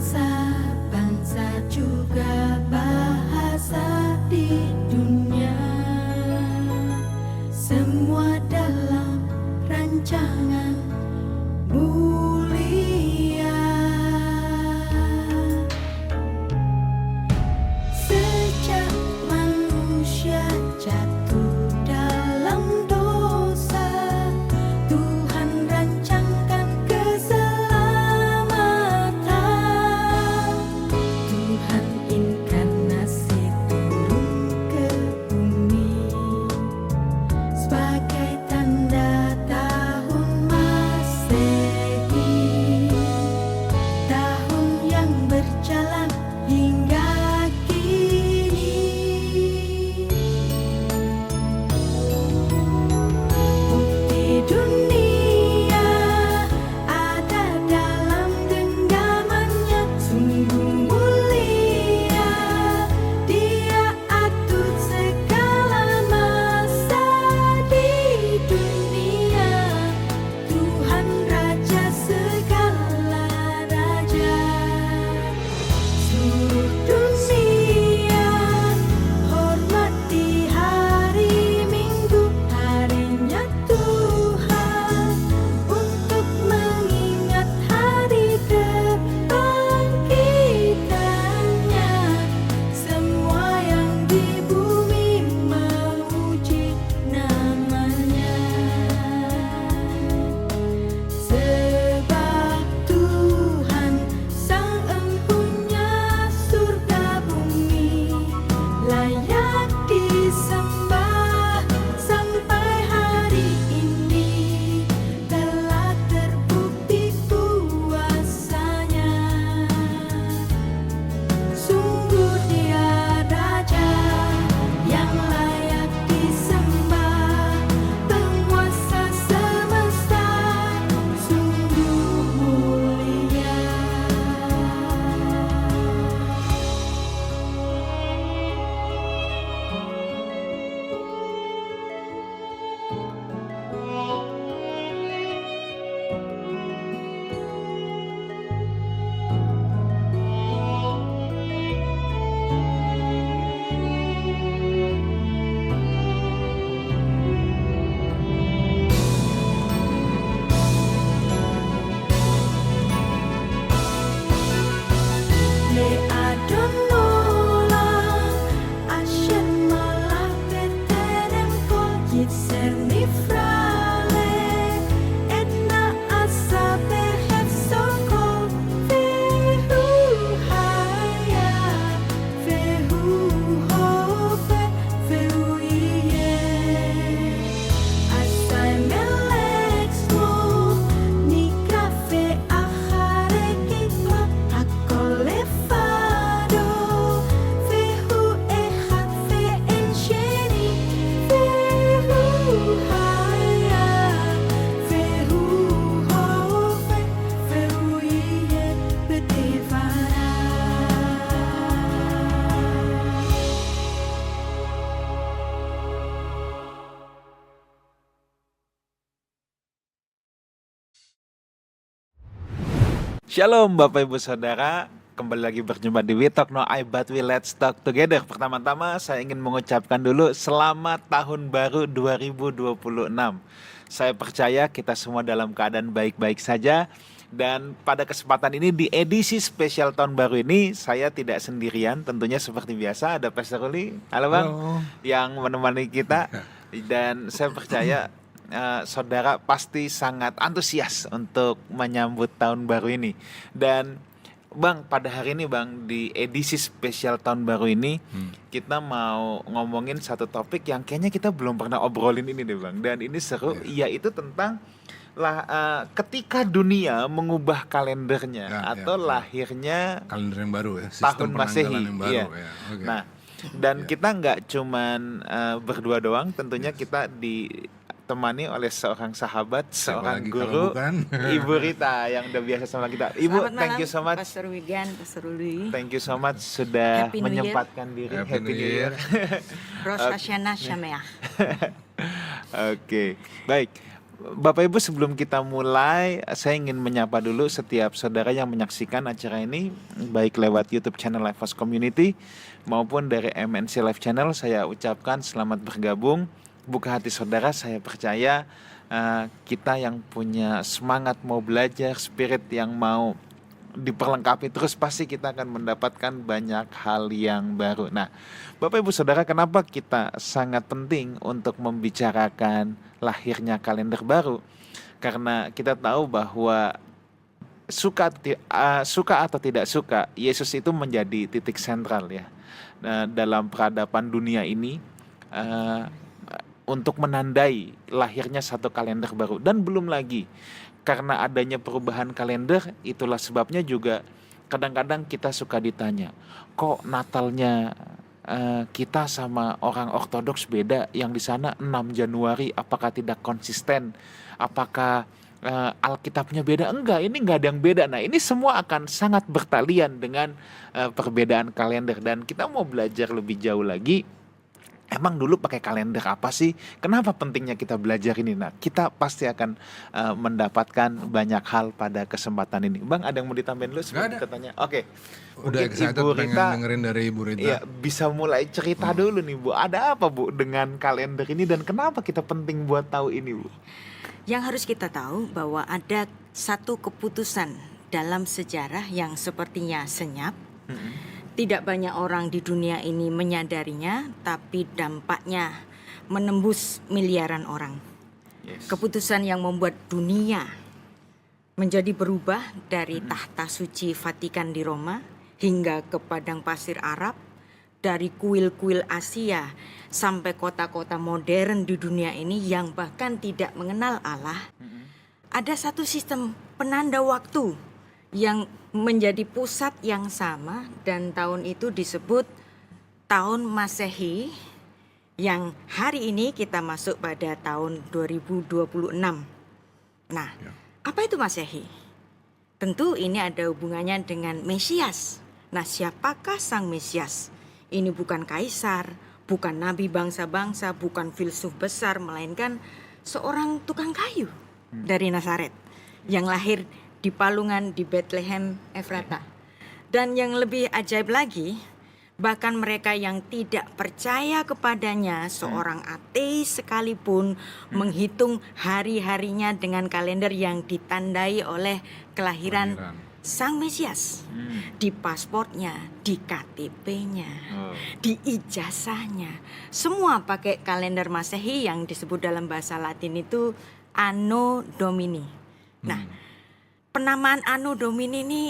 bangsa-bangsa juga bahasa di dunia, semua dalam rancangan mulia. Sejak manusia jatuh dalam dosa, Tuhan rancangkan keselamatan. Tuhan inkarnasi turun ke bumi sebagai tanda tahun Masehi, tahun yang berjalan hingga kini. Bukti dunia ada dalam genggamannya, sungguh mulia. Dia atur segala masa di dunia, Tuhan Raja segala raja. Seluruh dunia hormati hari Minggu, harinya Tuhan, untuk mengingat hari kebangkitannya. Semua yang di bumi memuji namanya, sebab Tuhan Sang Empunya surga bumi layak disembah. Sampai hari ini telah terbukti kuasanya. Sungguh Dia Raja yang layak disembah, penguasa semesta, sungguh mulia. Le Adon Molang, Asher Malah Beterem Kol Yitzer Nifrale, Edna Asa Behef Sokol, Vehu Haya, Vehu Hope, Vehu Iye, Asai Melexmo, Nikafe Achare Kitma, Hakol Lefado, Vehu Echad Ve'en Sheni, Vehu Haya, Vehu Hope, Vehu Iye Betivara. Shalom Bapak Ibu Saudara, kembali lagi berjumpa di We Talk No I But We Let's Talk Together. Pertama-tama saya ingin mengucapkan dulu selamat tahun baru 2026. Saya percaya kita semua dalam keadaan baik-baik saja. Dan pada kesempatan ini di edisi spesial tahun baru ini saya tidak sendirian, tentunya seperti biasa ada Pastor Ruli, halo Bang, Halo. yang menemani kita. Dan saya percaya saudara pasti sangat antusias untuk menyambut tahun baru ini. Dan Bang, pada hari ini Bang, di edisi spesial tahun baru ini kita mau ngomongin satu topik yang kayaknya kita belum pernah obrolin ini deh Bang. Dan ini seru, yaitu tentang ketika dunia mengubah kalendernya atau lahirnya kalender yang baru ya, tahun Masehi. penanggalan yang baru Iya. ya. Oke. Nah, dan kita nggak cuman berdua doang, tentunya kita ditemani oleh seorang sahabat, seorang lagi guru, kalau bukan? Ibu Rita yang udah biasa sama kita. Ibu, Selamat thank malam, you so much. Pastor Wigan, Pastor Ruli. Thank you so much sudah Happy New Year. menyempatkan diri. Happy New Year. Rosh Hashanah Shameah. Oke, baik. Bapak Ibu, sebelum kita mulai, saya ingin menyapa dulu setiap saudara yang menyaksikan acara ini, baik lewat YouTube channel Lifehouse Community maupun dari MNC Live Channel. Saya ucapkan selamat bergabung. Buka hati saudara, saya percaya kita yang punya semangat mau belajar, spirit yang mau diperlengkapi terus, pasti kita akan mendapatkan banyak hal yang baru. Nah, Bapak Ibu Saudara, kenapa kita sangat penting untuk membicarakan lahirnya kalender baru? Karena kita tahu bahwa suka atau tidak suka, Yesus itu menjadi titik sentral ya. Nah, dalam peradaban dunia ini, untuk menandai lahirnya satu kalender baru. Dan belum lagi karena adanya perubahan kalender, itulah sebabnya juga kadang-kadang kita suka ditanya, kok Natalnya kita sama orang Ortodoks beda, yang di sana 6 Januari, apakah tidak konsisten? Apakah Alkitabnya beda? Enggak, ini enggak ada yang beda. Nah, ini semua akan sangat bertalian dengan perbedaan kalender, dan kita mau belajar lebih jauh lagi. Emang dulu pakai kalender apa sih? Kenapa pentingnya kita belajar ini? Nah, kita pasti akan mendapatkan banyak hal pada kesempatan ini. Bang, ada yang mau ditambahin dulu sebelum kita tanya? Oke. Udah Mungkin excited Ibu pengen Rita, dengerin dari Ibu Rita. ya, bisa mulai cerita dulu nih, Bu. Ada apa, Bu, dengan kalender ini dan kenapa kita penting buat tahu ini, Bu? Yang harus kita tahu bahwa ada satu keputusan dalam sejarah yang sepertinya senyap. Tidak banyak orang di dunia ini menyadarinya, tapi dampaknya menembus miliaran orang. Yes. Keputusan yang membuat dunia menjadi berubah dari tahta suci Vatikan di Roma hingga ke padang pasir Arab, dari kuil-kuil Asia sampai kota-kota modern di dunia ini yang bahkan tidak mengenal Allah. Ada satu sistem penanda waktu yang menjadi pusat yang sama, dan tahun itu disebut tahun Masehi, yang hari ini kita masuk pada tahun 2026. Nah, apa itu Masehi? Tentu ini ada hubungannya dengan Mesias. Nah, siapakah sang Mesias? Ini bukan kaisar, bukan nabi bangsa-bangsa, bukan filsuf besar, melainkan seorang tukang kayu dari Nazaret yang lahir di Palungan di Bethlehem Efrata. Dan yang lebih ajaib lagi, bahkan mereka yang tidak percaya kepadanya, seorang ateis sekalipun, menghitung hari-harinya dengan kalender yang ditandai oleh kelahiran sang Mesias. Di pasportnya, di KTP-nya, di ijazahnya, semua pakai kalender Masehi yang disebut dalam bahasa Latin itu Anno Domini. Nah, penamaan Anno Domini ini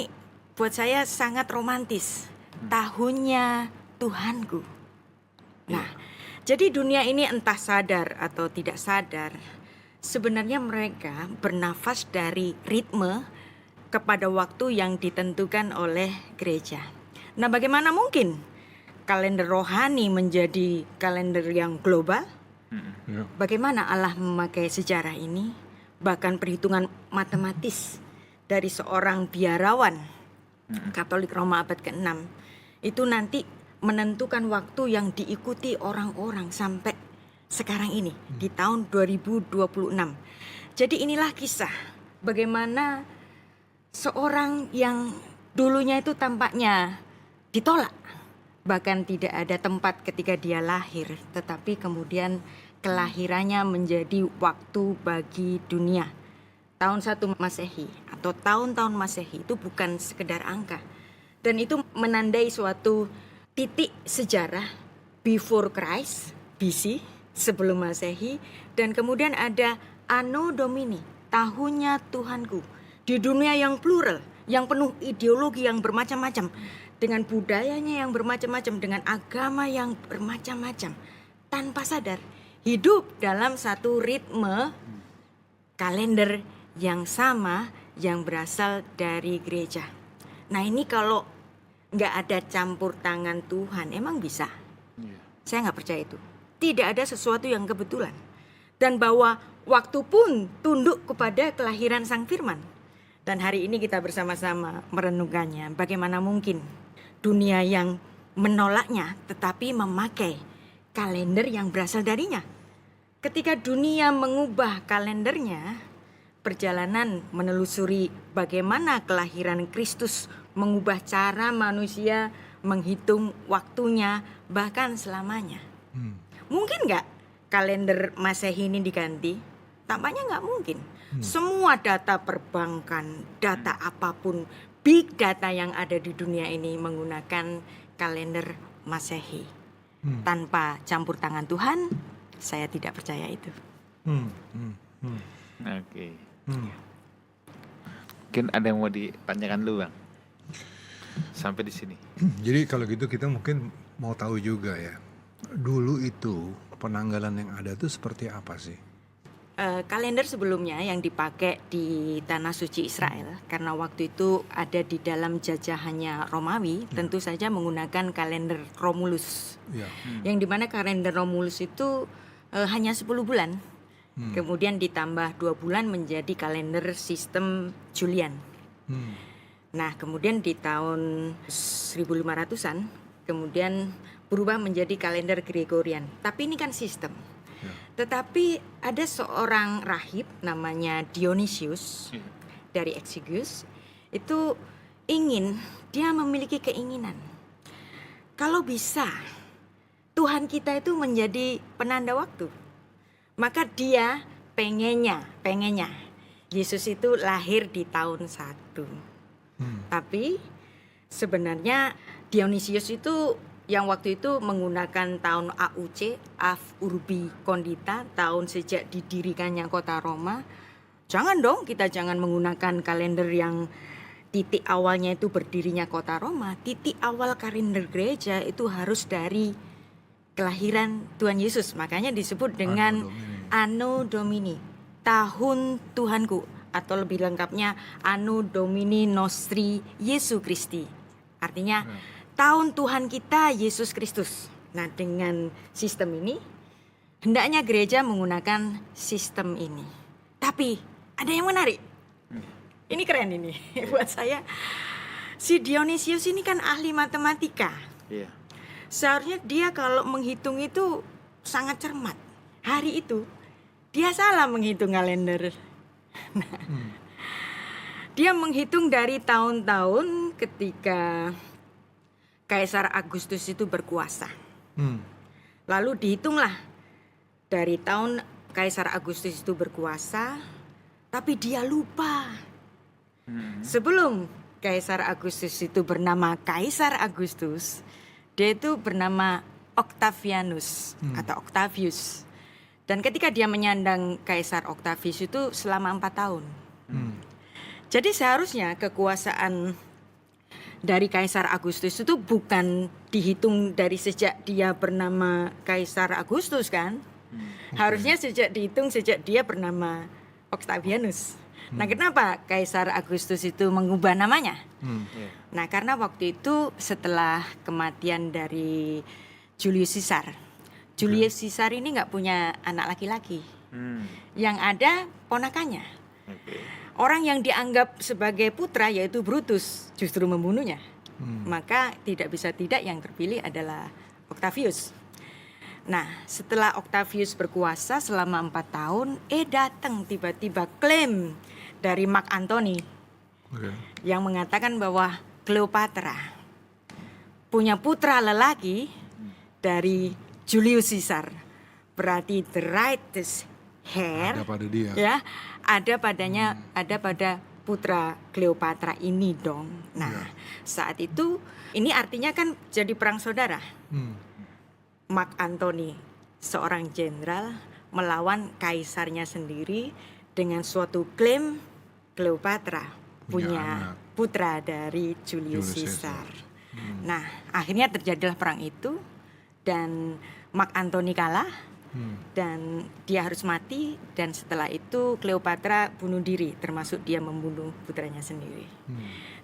buat saya sangat romantis. Tahunnya Tuhanku. Nah, jadi dunia ini entah sadar atau tidak sadar, sebenarnya mereka bernafas dari ritme kepada waktu yang ditentukan oleh gereja. Nah, bagaimana mungkin kalender rohani menjadi kalender yang global? Bagaimana Allah memakai sejarah ini? Bahkan perhitungan matematis dari seorang biarawan Katolik Roma abad ke-6 itu nanti menentukan waktu yang diikuti orang-orang sampai sekarang ini di tahun 2026. Jadi inilah kisah bagaimana seorang yang dulunya itu tampaknya ditolak, bahkan tidak ada tempat ketika dia lahir, tetapi kemudian kelahirannya menjadi waktu bagi dunia. Tahun 1 Masehi atau tahun-tahun Masehi itu bukan sekedar angka, dan itu menandai suatu titik sejarah before Christ, BC, sebelum Masehi, dan kemudian ada Anno Domini, tahunnya Tuhanku, di dunia yang plural, yang penuh ideologi yang bermacam-macam, dengan budayanya yang bermacam-macam, dengan agama yang bermacam-macam, tanpa sadar hidup dalam satu ritme kalender yang sama yang berasal dari gereja. Nah, ini kalau nggak ada campur tangan Tuhan, emang bisa? Saya nggak percaya itu. Tidak ada sesuatu yang kebetulan. Dan bahwa waktu pun tunduk kepada kelahiran Sang Firman. Dan hari ini kita bersama-sama merenungkannya. Bagaimana mungkin dunia yang menolaknya tetapi memakai kalender yang berasal darinya. ketika dunia mengubah kalendernya, perjalanan menelusuri bagaimana kelahiran Kristus mengubah cara manusia menghitung waktunya bahkan selamanya. Mungkin nggak kalender Masehi ini diganti? Tampaknya nggak mungkin. Semua data perbankan, data apapun, big data yang ada di dunia ini menggunakan kalender Masehi. Tanpa campur tangan Tuhan, saya tidak percaya itu. Oke. Mungkin ada yang mau ditanyakan dulu Bang. Sampai di sini. Jadi kalau gitu kita mungkin mau tahu juga ya, dulu itu penanggalan yang ada itu seperti apa sih? Kalender sebelumnya yang dipakai di Tanah Suci Israel, karena waktu itu ada di dalam jajahannya Romawi, tentu saja menggunakan kalender Romulus. Ya. Yang dimana kalender Romulus itu hanya 10 bulan. Kemudian ditambah 2 bulan menjadi kalender sistem Julian. Nah, kemudian di tahun 1500-an kemudian berubah menjadi kalender Gregorian. Tapi ini kan sistem. Tetapi ada seorang rahib namanya Dionysius dari Exiguus, itu dia memiliki keinginan. Kalau bisa Tuhan kita itu menjadi penanda waktu. Maka dia pengennya Yesus itu lahir di tahun 1. Tapi sebenarnya Dionysius itu yang waktu itu menggunakan tahun AUC, Av Urbi Condita, tahun sejak didirikannya kota Roma. Jangan dong, kita jangan menggunakan kalender yang titik awalnya itu berdirinya kota Roma. Titik awal kalender gereja itu harus dari kelahiran Tuhan Yesus. Makanya disebut dengan Anno Domini, tahun Tuhanku, atau lebih lengkapnya Anno Domini Nostri Yesu Christi. Artinya tahun Tuhan kita Yesus Kristus. Nah, dengan sistem ini hendaknya gereja menggunakan sistem ini. Tapi ada yang menarik. Ini keren ini buat saya. Si Dionysius ini kan ahli matematika. Iya. Seharusnya dia kalau menghitung itu sangat cermat. Hari itu dia salah menghitung kalender. Dia menghitung dari tahun-tahun ketika Kaisar Agustus itu berkuasa. Lalu dihitunglah dari tahun Kaisar Agustus itu berkuasa, tapi dia lupa. Sebelum Kaisar Agustus itu bernama Kaisar Agustus, dia itu bernama Octavianus atau Octavius. Dan ketika dia menyandang Kaisar Octavius itu selama 4 tahun. Jadi seharusnya kekuasaan dari Kaisar Agustus itu bukan dihitung dari sejak dia bernama Kaisar Agustus kan? Harusnya dihitung sejak dia bernama Octavianus. Nah, kenapa Kaisar Agustus itu mengubah namanya? Nah, karena waktu itu setelah kematian dari Julius Caesar. Julius Caesar ini nggak punya anak laki-laki. Yang ada ponakannya. Orang yang dianggap sebagai putra yaitu Brutus justru membunuhnya. Maka tidak bisa tidak yang terpilih adalah Octavius. Nah, setelah Octavius berkuasa selama 4 tahun, datang tiba-tiba klaim dari Mark Antony yang mengatakan bahwa Cleopatra punya putra lelaki dari Julius Caesar. Berarti the rightest hair Ada pada dia. ya ada pada putra Cleopatra ini dong. Nah, saat itu ini artinya kan jadi perang saudara. Mark Antony, seorang jenderal melawan kaisarnya sendiri dengan suatu klaim Cleopatra punya putra dari Julius Caesar. Nah, akhirnya terjadilah perang itu dan Mark Antony kalah. Dan dia harus mati, dan setelah itu Cleopatra bunuh diri, termasuk dia membunuh putranya sendiri.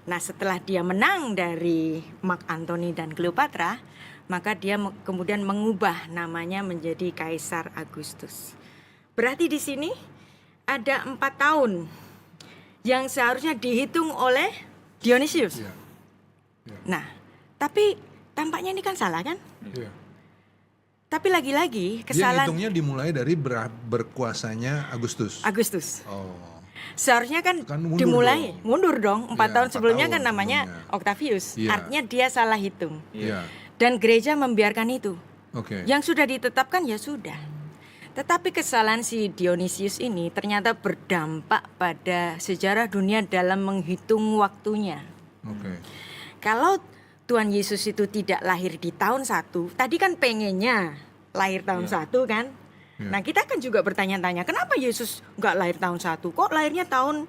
Nah, setelah dia menang dari Mark Antony dan Cleopatra, maka dia kemudian mengubah namanya menjadi Kaisar Agustus. Berarti di sini ada 4 tahun yang seharusnya dihitung oleh Dionysius. Nah, tapi tampaknya ini kan salah kan? Tapi lagi-lagi Dia kesalahan ngitungnya dimulai dari berkuasanya Agustus. Agustus. Oh, Seharusnya kan, Kan mundur dimulai dong. mundur dong. 4 Iya, tahun 4 sebelumnya tahun kan namanya sebelumnya. Octavius. Iya. Artinya dia salah hitung. iya, Dan gereja membiarkan itu. oke. Yang sudah ditetapkan ya sudah. Tetapi kesalahan si Dionysius ini ternyata berdampak pada sejarah dunia dalam menghitung waktunya. Oke. Kalau Tuhan Yesus itu tidak lahir di tahun 1, tadi kan pengennya lahir tahun 1 kan? Iya. Nah kita kan juga bertanya-tanya, kenapa Yesus nggak lahir tahun 1? Kok lahirnya tahun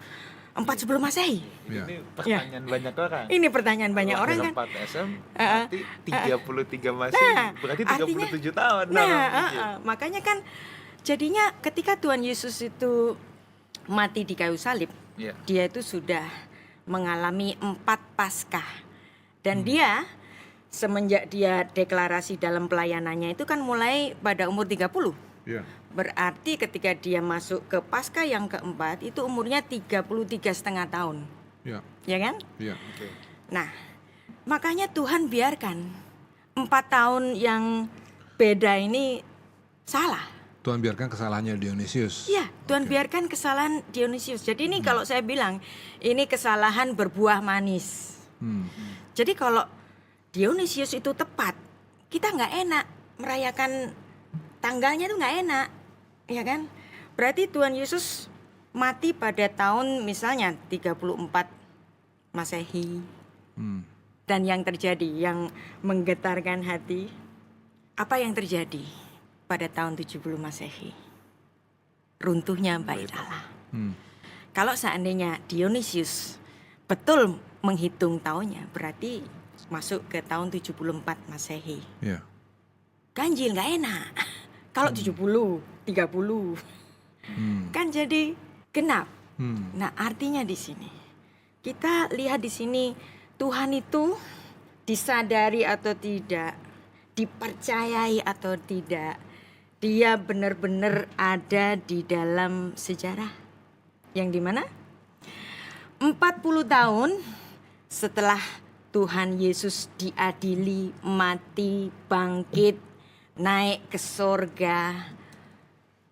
4 sebelum Masehi? Iya. Ini pertanyaan banyak orang. Ini pertanyaan banyak orang kan? 4 SM berarti 33 masih berarti 37 tahun. Makanya kan jadinya ketika Tuhan Yesus itu mati di kayu salib, Iya. dia itu sudah mengalami 4 Paskah. Dan dia semenjak dia deklarasi dalam pelayanannya itu kan mulai pada umur 30. Iya. Berarti ketika dia masuk ke Paskah yang keempat itu umurnya 33,5 tahun. Iya. Ya kan? Iya. Oke. Nah, makanya Tuhan biarkan 4 tahun yang beda ini salah. Tuhan biarkan kesalahannya Dionysius. Iya, Tuhan biarkan kesalahan Dionysius. Jadi ini kalau saya bilang, ini kesalahan berbuah manis. Hmm. Jadi kalau Dionysius itu tepat, kita nggak enak merayakan tanggalnya itu nggak enak, ya kan? Berarti Tuhan Yesus mati pada tahun misalnya 34 Masehi. Hmm. Dan yang terjadi, yang menggetarkan hati, apa yang terjadi pada tahun 70 Masehi? Runtuhnya Bait Allah. Hmm. Kalau seandainya Dionysius betul menghitung tahunnya, berarti masuk ke tahun 74 Masehi. Iya. Ganjil, nggak enak. Kalau 70, 30, Hmm. kan jadi genap. Hmm. Nah, artinya di sini kita lihat di sini Tuhan itu disadari atau tidak, dipercayai atau tidak, dia benar-benar ada di dalam sejarah. Yang dimana 40 tahun setelah Tuhan Yesus diadili, mati, bangkit, naik ke sorga.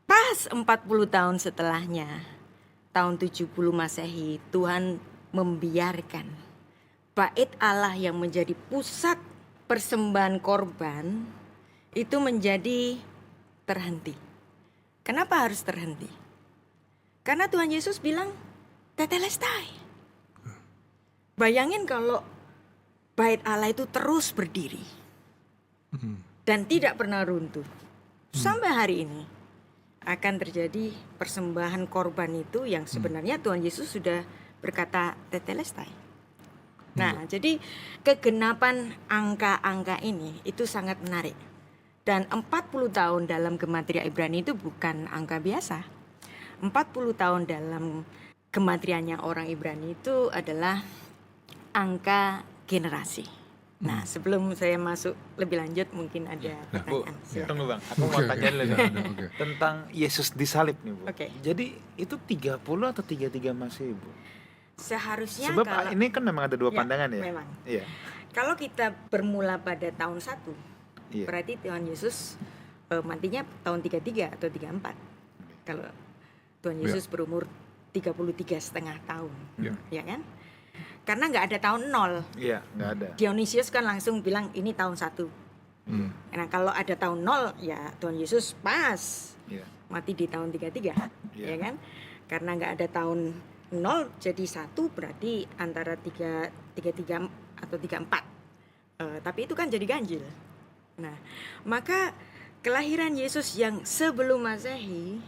Pas 40 tahun setelahnya, tahun 70 Masehi, Tuhan membiarkan Bait Allah yang menjadi pusat persembahan korban itu menjadi terhenti. Kenapa harus terhenti? Karena Tuhan Yesus bilang, tetelestai. Bayangin kalau Bait Allah itu terus berdiri dan tidak pernah runtuh. Sampai hari ini akan terjadi persembahan korban itu yang sebenarnya Tuhan Yesus sudah berkata tetelestai. Nah, jadi kegenapan angka-angka ini itu sangat menarik. Dan 40 tahun dalam gematria Ibrani itu bukan angka biasa. 40 tahun dalam gematrianya orang Ibrani itu adalah angka generasi. Nah, sebelum saya masuk lebih lanjut mungkin ada Bu, pertanyaan. tunggu Bang, aku mau Oke, tanya oke. dulu Ada, Bang. oke. Tentang Yesus disalib nih Bu. Oke. Jadi itu 30 atau 33 Masehi Bu? Seharusnya Sebab kalau ini kan memang ada dua Ya, pandangan ya. memang. Iya. kalau kita bermula pada tahun 1, Iya. berarti Tuhan Yesus matinya tahun 33 atau 34. Kalau Tuhan Yesus berumur 33,5 tahun. Iya. Ya kan? Karena nggak ada tahun 0. Iya, nggak ada. Dionysius kan langsung bilang ini tahun 1. Hmm. Nah, kalau ada tahun 0 ya Tuhan Yesus pas Iya. mati di tahun 33. Iya. Ya kan? Karena nggak ada tahun 0 jadi 1 berarti antara 33 atau 34. Tapi itu kan jadi ganjil. Nah, maka kelahiran Yesus yang sebelum Masehi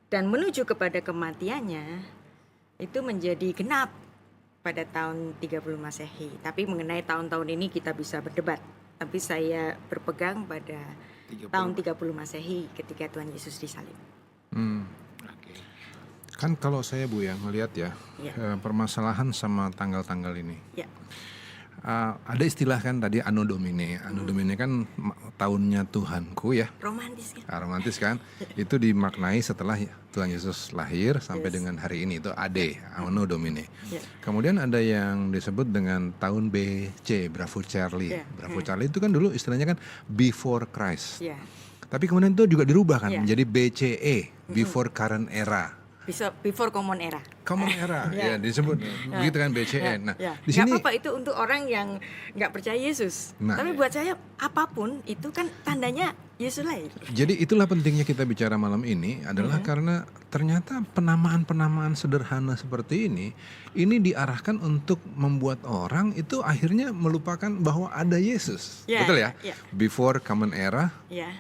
dan menuju kepada kematiannya itu menjadi genap pada tahun 30 Masehi. Tapi mengenai tahun-tahun ini kita bisa berdebat. Tapi saya berpegang pada 30. tahun 30 Masehi ketika Tuhan Yesus disalib. Hmm. Oke. Kan kalau saya Bu yang melihat ya, Ya. permasalahan sama tanggal-tanggal ini. Ya. Ada istilah kan tadi Anno Domini. Anno Domini kan tahunnya Tuhanku ya. Romantis kan? Romantis kan? Itu dimaknai setelah Tuhan Yesus lahir sampai Yes. dengan hari ini, itu AD, Anno Domini. Ya. Kemudian ada yang disebut dengan tahun BC, Bravo Charlie. Ya. Bravo Charlie itu kan dulu istilahnya kan before Christ. Ya. Tapi kemudian itu juga dirubah kan Iya. menjadi BCE, Before Current Era. Before Common Era. Common Era, ya Ya. disebut begitu kan BCE. Nah, Ya. di Nggak sini apa-apa itu untuk orang yang nggak percaya Yesus. Nah. Tapi buat saya apapun itu kan tandanya Yesus lahir. jadi itulah pentingnya kita bicara malam ini adalah karena ternyata penamaan-penamaan sederhana seperti ini diarahkan untuk membuat orang itu akhirnya melupakan bahwa ada Yesus. Ya, Betul ya? ya. Before Common Era Ya.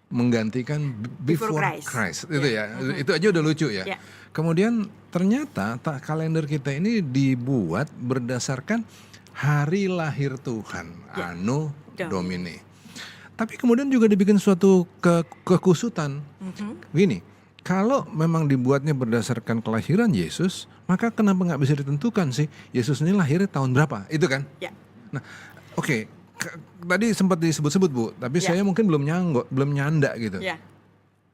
menggantikan Before before Christ. Christ. Itu ya. Itu aja udah lucu ya. Ya. Kemudian ternyata kalender kita ini dibuat berdasarkan hari lahir Tuhan, Ya. Anno Domini. Domini. Tapi kemudian juga dibikin suatu kekusutan. Gini, kalau memang dibuatnya berdasarkan kelahiran Yesus, maka kenapa nggak bisa ditentukan sih Yesus ini lahirnya tahun berapa? Itu kan? Ya. Nah, oke. Tadi sempat disebut-sebut Bu, tapi Ya. saya mungkin belum nyanda gitu. Ya.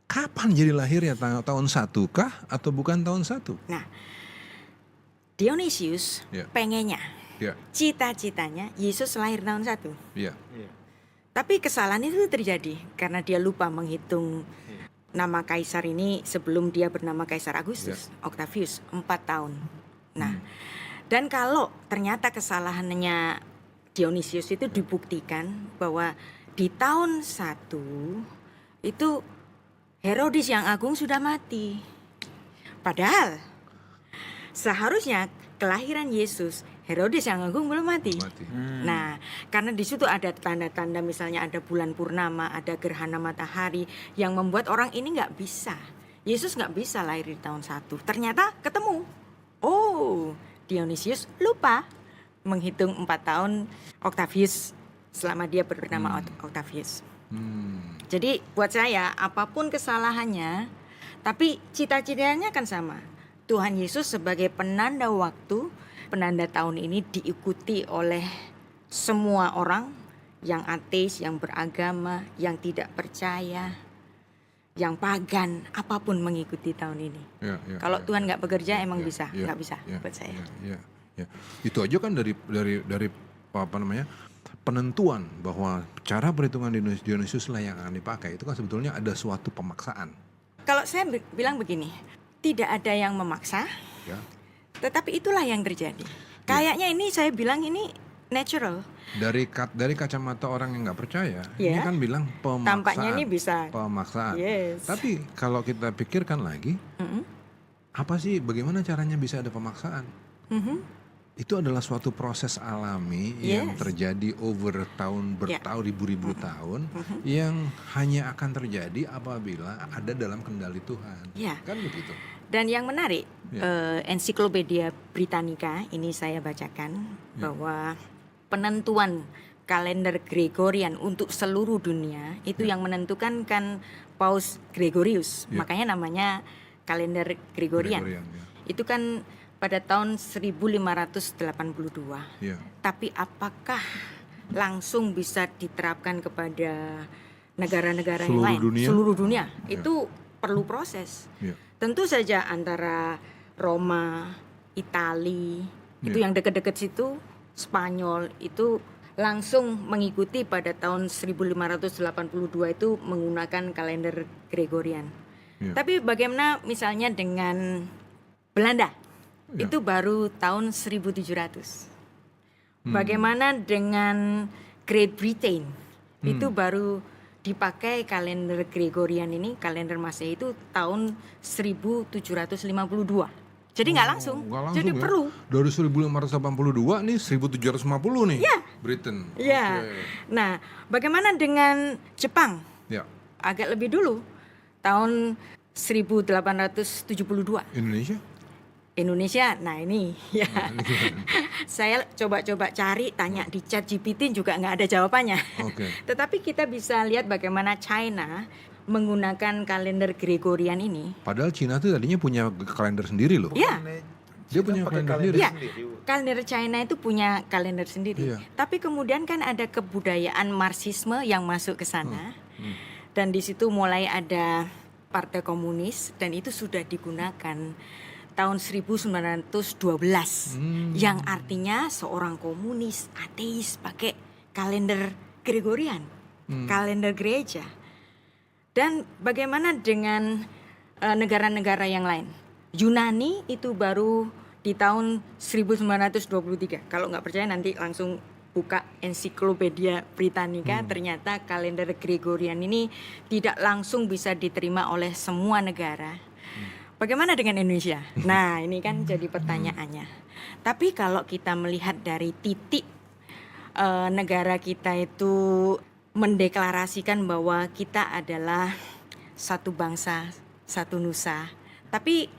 Kapan jadi lahirnya tahun 1 kah atau bukan tahun 1? Nah, Dionysius Ya. pengennya, Ya, cita-citanya Yesus lahir tahun 1. ya, Tapi kesalahan itu terjadi karena dia lupa menghitung nama kaisar ini sebelum dia bernama Kaisar Agustus, Octavius, 4 tahun. Nah, dan kalau ternyata kesalahannya Dionysius itu dibuktikan bahwa di tahun 1 itu Herodes yang agung sudah mati. Padahal seharusnya kelahiran Yesus Herodes yang agung belum mati. mati. Nah, karena di situ ada tanda-tanda misalnya ada bulan purnama, ada gerhana matahari yang membuat orang ini nggak bisa. Yesus nggak bisa lahir di tahun 1. Ternyata ketemu. Oh, Dionysius lupa menghitung 4 tahun Octavius selama dia bernama Octavius. Jadi buat saya apapun kesalahannya, tapi cita-citanya kan sama. Tuhan Yesus sebagai penanda waktu, penanda tahun ini diikuti oleh semua orang yang ateis, yang beragama, yang tidak percaya, yang pagan, apapun mengikuti tahun ini. Ya, ya, Kalau ya, Tuhan nggak bekerja emang ya, bisa, ya, nggak bisa ya, buat saya. ya, ya. Itu aja kan dari apa namanya penentuan bahwa cara perhitungan Dionysius lah yang akan dipakai itu kan sebetulnya ada suatu pemaksaan. Kalau saya bilang begini, tidak ada yang memaksa, Ya. tetapi itulah yang terjadi. Kayaknya ini saya bilang ini natural. Dari kacamata orang yang nggak percaya, ini Ya. kan bilang pemaksaan. Tampaknya ini bisa. Pemaksaan. Yes. Tapi kalau kita pikirkan lagi, apa sih bagaimana caranya bisa ada pemaksaan? Itu adalah suatu proses alami yang Yes. terjadi over tahun bertahun ribu-ribu tahun yang hanya akan terjadi apabila ada dalam kendali Tuhan. Ya. Kan begitu. Dan yang menarik, Ya. Ensiklopedia Britannica ini saya bacakan bahwa penentuan kalender Gregorian untuk seluruh dunia itu yang menentukan kan Paus Gregorius. Ya. Makanya namanya kalender Gregorian. Ya. Itu kan pada tahun 1582. Ya. Tapi apakah langsung bisa diterapkan kepada negara-negara yang Seluruh lain? dunia? Seluruh dunia. Ya. Itu perlu proses. Ya. Tentu saja antara Roma, Itali, itu Ya. yang dekat-dekat situ, Spanyol itu langsung mengikuti pada tahun 1582 itu menggunakan kalender Gregorian. Ya. Tapi bagaimana misalnya dengan Belanda? Ya. Itu baru tahun 1700. Bagaimana dengan Great Britain? Itu baru dipakai kalender Gregorian ini, kalender Masehi itu tahun 1752. Jadi nggak langsung. Nggak langsung Jadi ya. perlu. Dari 1582 nih 1750 nih. Ya. Britain. Ya. Oke. Nah, bagaimana dengan Jepang? Ya. Agak lebih dulu. Tahun 1872. Indonesia? Indonesia, nah ini ya. Saya coba-coba cari, tanya di chat GPT juga nggak ada jawabannya. Oke. Tetapi kita bisa lihat bagaimana China menggunakan kalender Gregorian ini. Padahal Cina tuh tadinya punya kalender sendiri loh. Ya, Dia punya pakai kalender sendiri. ya. sendiri, Bu. Kalender China itu punya kalender sendiri. Iya. Tapi kemudian kan ada kebudayaan Marxisme yang masuk ke sana. Dan di situ mulai ada Partai Komunis dan itu sudah digunakan tahun 1912 yang artinya seorang komunis ateis pakai kalender Gregorian, kalender gereja. Dan bagaimana dengan negara-negara yang lain? Yunani itu baru di tahun 1923. Kalau nggak percaya nanti langsung buka Ensiklopedia Britannica. Ternyata kalender Gregorian ini tidak langsung bisa diterima oleh semua negara. Bagaimana dengan Indonesia? Nah, ini kan jadi pertanyaannya. Tapi kalau kita melihat dari titik negara kita itu mendeklarasikan bahwa kita adalah satu bangsa, satu nusa. Tapi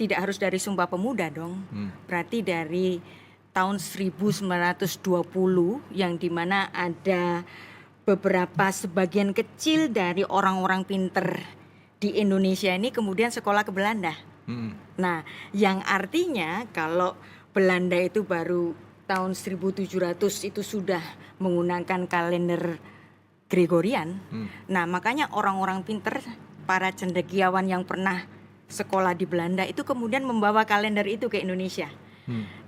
tidak harus dari Sumpah Pemuda dong. Berarti dari tahun 1920 yang dimana ada beberapa sebagian kecil dari orang-orang pinter di Indonesia ini kemudian sekolah ke Belanda. Nah, yang artinya kalau Belanda itu baru tahun 1700 itu sudah menggunakan kalender Gregorian. Nah, makanya orang-orang pinter, para cendekiawan yang pernah sekolah di Belanda itu kemudian membawa kalender itu ke Indonesia.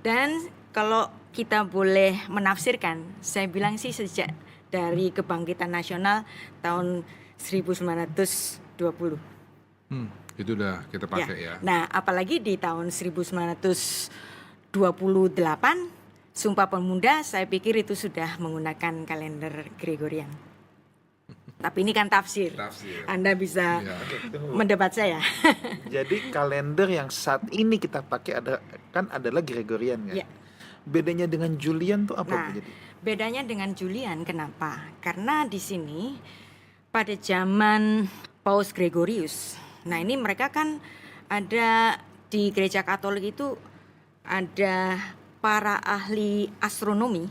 Dan kalau kita boleh menafsirkan, saya bilang sih sejak dari kebangkitan nasional tahun 1920. Itu udah kita pakai ya. Nah, apalagi di tahun 1928 Sumpah Pemuda, saya pikir itu sudah menggunakan kalender Gregorian. Tapi ini kan tafsir. Anda bisa mendebat saya. Jadi kalender yang saat ini kita pakai adalah Gregorian kan? Ya. Bedanya dengan Julian tuh apa? Nah, Bu, jadi? bedanya dengan Julian kenapa? Karena di sini pada zaman Paus Gregorius. Nah, ini mereka kan ada di Gereja Katolik itu ada para ahli astronomi.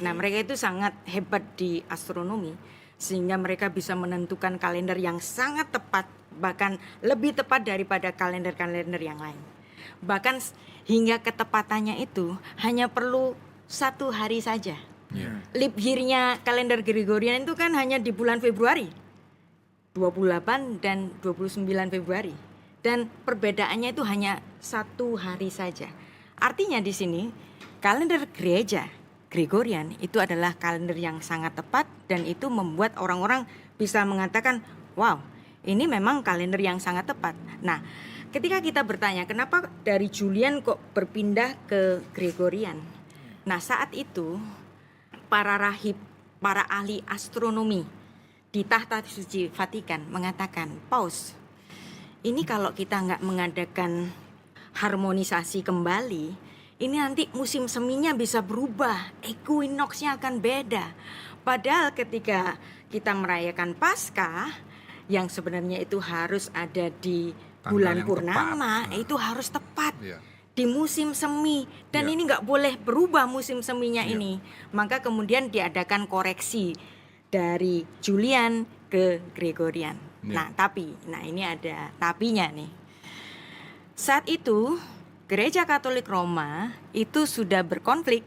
Nah, mereka itu sangat hebat di astronomi sehingga mereka bisa menentukan kalender yang sangat tepat, bahkan lebih tepat daripada kalender-kalender yang lain. Bahkan hingga ketepatannya itu hanya perlu 1 hari saja. Leap year-nya kalender Gregorian itu kan hanya di bulan Februari, 28 dan 29 Februari. Dan perbedaannya itu hanya 1 hari saja. Artinya di sini kalender gereja Gregorian itu adalah kalender yang sangat tepat dan itu membuat orang-orang bisa mengatakan, wow, ini memang kalender yang sangat tepat. Nah, ketika kita bertanya kenapa dari Julian kok berpindah ke Gregorian? Nah, saat itu para rahib, para ahli astronomi di Tahta Suci Vatikan mengatakan, Paus, ini kalau kita nggak mengadakan harmonisasi kembali, ini nanti musim seminya bisa berubah, equinox-nya akan beda. Padahal ketika kita merayakan Paskah, yang sebenarnya itu harus ada di bulan purnama, itu harus tepat di musim semi. Dan ini nggak boleh berubah musim seminya ini. Maka kemudian diadakan koreksi dari Julian ke Gregorian. Nah, ini ada tapinya nih. Saat itu Gereja Katolik Roma itu sudah berkonflik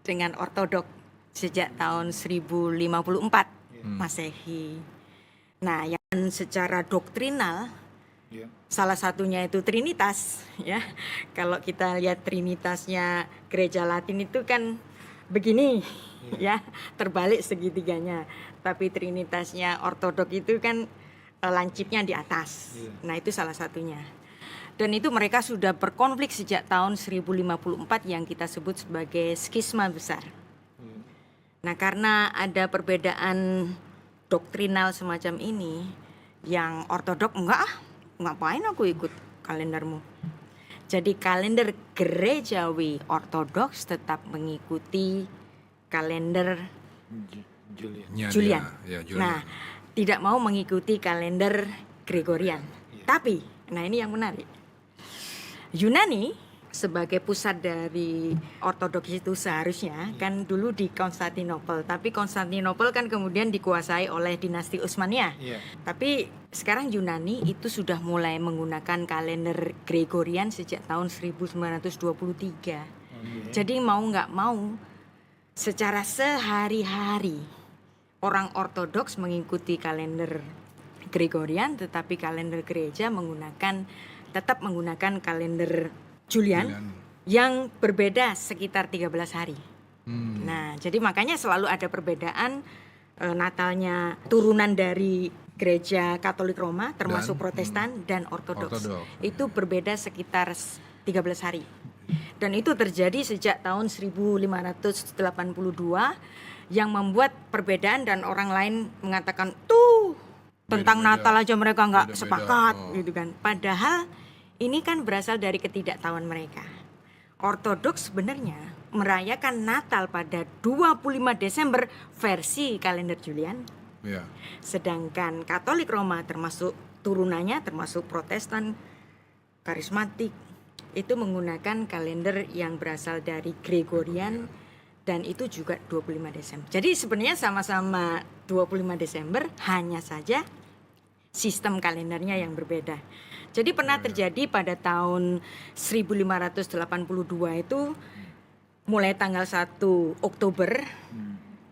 dengan Ortodok sejak tahun 1054 Masehi. Nah, yang secara doktrinal salah satunya itu Trinitas ya. Kalau kita lihat Trinitasnya Gereja Latin itu kan begini ya, terbalik segitiganya. Tapi Trinitasnya Ortodok itu kan lancipnya di atas. Nah, itu salah satunya. Dan itu mereka sudah berkonflik sejak tahun 1054 yang kita sebut sebagai skisma besar. Nah, karena ada perbedaan doktrinal semacam ini, yang ortodok ngapain aku ikut kalendermu. Jadi kalender gerejawi ortodoks tetap mengikuti kalender Julian. Nah, tidak mau mengikuti kalender Gregorian. Tapi, nah ini yang menarik. Yunani sebagai pusat dari ortodoks itu seharusnya kan dulu di Konstantinopel, tapi Konstantinopel kan kemudian dikuasai oleh dinasti Utsmaniyah. Tapi sekarang Yunani itu sudah mulai menggunakan kalender Gregorian sejak tahun 1923. Jadi mau nggak mau secara sehari-hari orang ortodoks mengikuti kalender Gregorian, tetapi kalender gereja tetap menggunakan kalender Julian yang berbeda sekitar 13 hari. Nah, jadi makanya selalu ada perbedaan Natalnya turunan dari gereja Katolik Roma termasuk Dan, Protestan dan Ortodoks. Ortodoks. Itu berbeda sekitar 13 hari. Dan itu terjadi sejak tahun 1582 yang membuat perbedaan dan orang lain mengatakan tuh tentang Beda-beda. Natal aja mereka nggak Beda-beda. sepakat Oh. gitu kan. Padahal ini kan berasal dari ketidaktahuan mereka. Ortodoks sebenarnya merayakan Natal pada 25 Desember versi kalender Julian. Ya. Sedangkan Katolik Roma termasuk turunannya termasuk Protestan, Karismatik itu menggunakan kalender yang berasal dari Gregorian dan itu juga 25 Desember. Jadi sebenarnya sama-sama 25 Desember, hanya saja sistem kalendernya yang berbeda. Jadi pernah terjadi pada tahun 1582 itu mulai tanggal 1 Oktober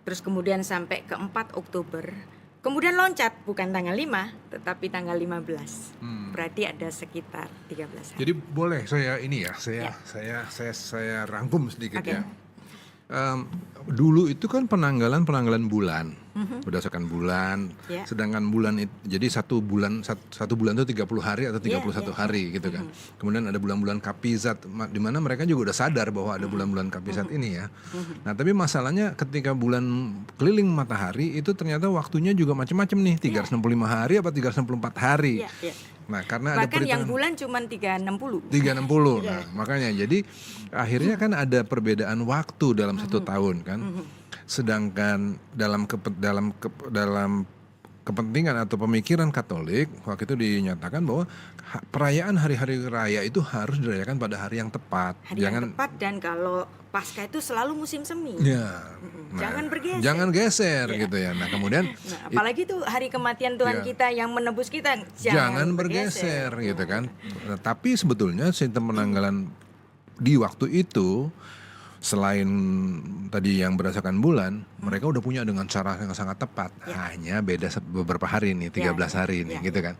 terus kemudian sampai ke 4 Oktober. Kemudian loncat bukan tanggal 5 tetapi tanggal 15. Berarti ada sekitar 13 hari. Jadi boleh saya ini ya, saya rangkum sedikit Oke. ya. Dulu itu kan penanggalan bulan berdasarkan bulan, Ya. sedangkan bulan itu jadi satu bulan itu 30 hari atau 31 ya. hari gitu kan. Kemudian ada bulan-bulan kapizat di mana mereka juga udah sadar bahwa ada bulan-bulan kapizat ini ya. Nah, tapi masalahnya ketika bulan keliling matahari itu ternyata waktunya juga macam-macam nih, 365 hari apa 364 hari. Iya, iya. Nah, karena ada Bahkan yang perhitungan bulan cuma 360. 360. Nah, makanya jadi akhirnya kan ada perbedaan waktu dalam satu tahun kan. Sedangkan dalam kepentingan atau pemikiran Katolik waktu itu dinyatakan bahwa perayaan hari-hari raya itu harus dirayakan pada hari yang tepat. Hari yang tepat dan kalau Paskah itu selalu musim semi. Ya. Jangan bergeser. Jangan geser Ya. gitu ya. Nah, kemudian Nah, apalagi tuh hari kematian Tuhan Ya. kita yang menebus kita jangan bergeser gitu kan. Nah, tapi sebetulnya sistem penanggalan di waktu itu selain tadi yang berdasarkan bulan, mereka udah punya dengan cara yang sangat tepat. Hanya beda beberapa hari nih, 13 hari nih gitu kan.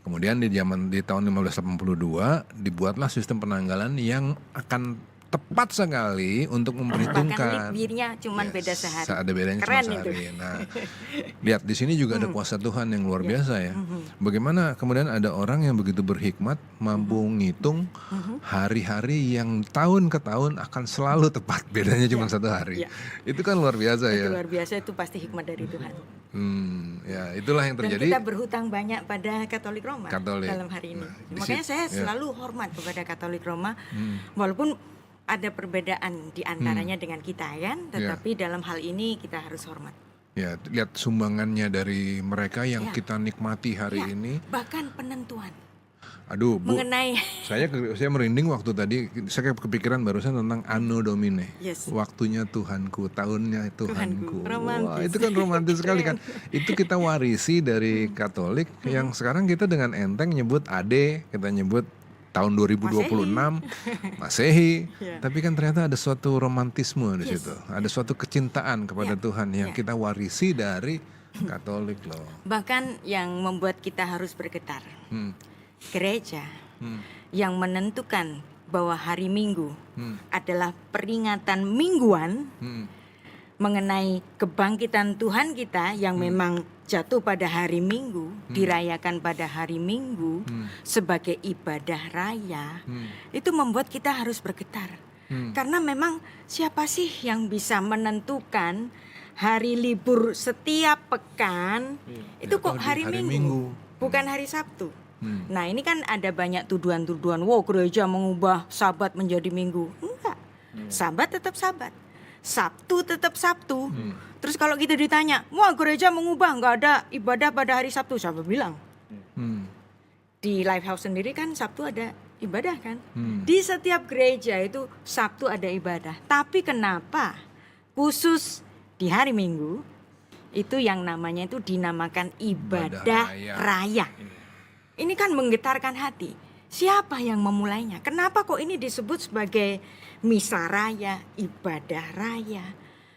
Kemudian di tahun 1582 dibuatlah sistem penanggalan yang akan tepat sekali untuk Bahkan memperhitungkan. leap year-nya cuma beda sehari. Ada bedanya Keren cuma itu. sehari. Nah, lihat di sini juga ada kuasa Tuhan yang luar biasa ya. Bagaimana kemudian ada orang yang begitu berhikmat mampu ngitung hari-hari yang tahun ke tahun akan selalu tepat, bedanya cuma satu hari. Ya. Itu kan luar biasa Itu ya. luar biasa, itu pasti hikmat dari Tuhan. Ya itulah yang Dan terjadi. kita berhutang banyak pada Katolik Roma Katolik. dalam hari ini. Nah, di Makanya situ- saya ya. selalu hormat kepada Katolik Roma, walaupun ada perbedaan di antaranya dengan kita kan, tetapi dalam hal ini kita harus hormat. Ya, lihat sumbangannya dari mereka yang Ya. kita nikmati hari Ya, ini. bahkan penentuan Aduh, Bu. mengenai Saya merinding waktu tadi saya kepikiran barusan tentang Anno Domini. Yes. Waktunya Tuhanku, tahunnya Tuhanku. Tuhanku. Romantis. Wah, itu kan romantis sekali kan. Itu kita warisi dari Katolik yang sekarang kita dengan enteng nyebut AD, kita nyebut tahun 2026 Masehi. Ya. Tapi kan ternyata ada suatu romantisme di Yes. situ. Ada suatu kecintaan kepada Tuhan yang Ya. kita warisi dari Katolik loh. bahkan yang membuat kita harus bergetar. Hmm. Gereja Hmm. yang menentukan bahwa hari Minggu Hmm. adalah peringatan mingguan Hmm. mengenai kebangkitan Tuhan kita yang memang jatuh pada hari Minggu, dirayakan pada hari Minggu sebagai ibadah raya, itu membuat kita harus bergetar. Karena memang siapa sih yang bisa menentukan hari libur setiap pekan itu kok Jatuh di hari hari Minggu, Minggu. bukan hari Sabtu. Nah ini kan ada banyak tuduhan-tuduhan, wow gereja mengubah Sabat menjadi Minggu. Enggak, Sabat tetap Sabat, Sabtu tetap Sabtu. Terus kalau kita ditanya, wah gereja mengubah nggak ada ibadah pada hari Sabtu, siapa bilang? Hmm. Di Lifehouse sendiri kan Sabtu ada ibadah kan? Di setiap gereja itu Sabtu ada ibadah. Tapi kenapa khusus di hari Minggu itu yang namanya itu dinamakan ibadah Ibadah raya. Ini kan menggetarkan hati. Siapa yang memulainya? Kenapa kok ini disebut sebagai misa raya, ibadah raya?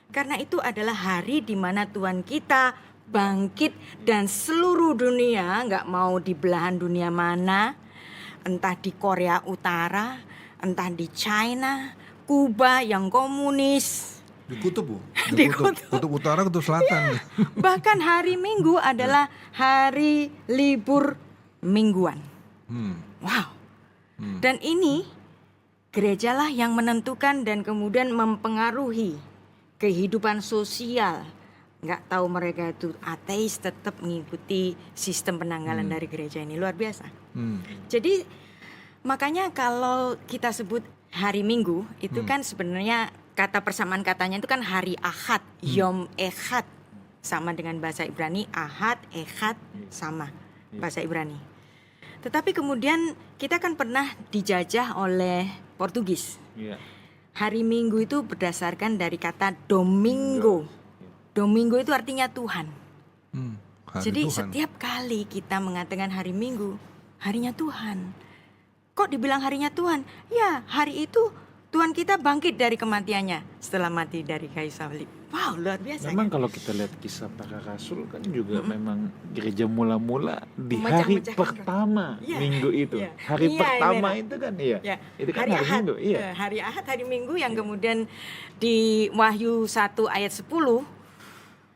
Karena itu adalah hari di mana Tuhan kita bangkit dan seluruh dunia, nggak mau di belahan dunia mana, entah di Korea Utara, entah di China, Kuba yang komunis, Di kutub, Bu. Di kutub. Kutub utara, kutub selatan. Bahkan hari Minggu adalah hari libur mingguan. Wow. Dan ini gerejalah yang menentukan dan kemudian mempengaruhi kehidupan sosial. Nggak tahu mereka itu ateis, tetap mengikuti sistem penanggalan dari gereja ini. Luar biasa. Jadi makanya kalau kita sebut hari Minggu itu kan sebenarnya kata persamaan katanya itu kan hari Ahad, Yom Echad, sama dengan bahasa Ibrani Ahad, Echad sama bahasa Ibrani. Tetapi kemudian kita kan pernah dijajah oleh Portugis. Iya. Hari Minggu itu berdasarkan dari kata Domingo. Domingo itu artinya Tuhan. Hari Jadi Tuhan. setiap kali kita mengatakan hari Minggu, harinya Tuhan. Kok dibilang harinya Tuhan? Ya, hari itu Tuhan kita bangkit dari kematiannya setelah mati dari kayu salib. Wow, luar biasa. Memang kan? kalau kita lihat kisah para rasul kan juga memang gereja mula-mula di hari Memecah-mecahkan. pertama Iya, minggu itu. iya. Hari Iya, pertama Elena. itu kan iya. Ya, Itu kan hari Ahad. Minggu, iya. Hari Ahad, hari Minggu yang kemudian di Wahyu 1 ayat 10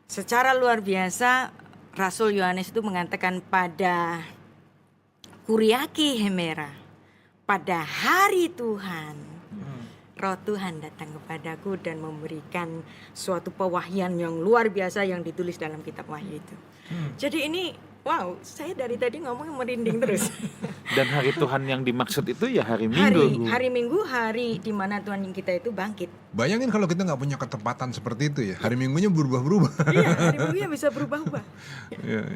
secara luar biasa Rasul Yohanes itu mengatakan pada Kuriaki Hemera, pada hari Tuhan Roh Tuhan datang kepadaku dan memberikan suatu pewahyuan yang luar biasa yang ditulis dalam kitab Wahyu itu. Jadi ini, wow, saya dari tadi ngomong merinding terus. Dan hari Tuhan yang dimaksud itu ya hari Minggu. Hari Minggu, hari di mana Tuhan kita itu bangkit. Bayangin kalau kita nggak punya ketepatan seperti itu ya. Hari Minggunya berubah-berubah. Iya, hari Minggu ya bisa berubah-ubah. Iya.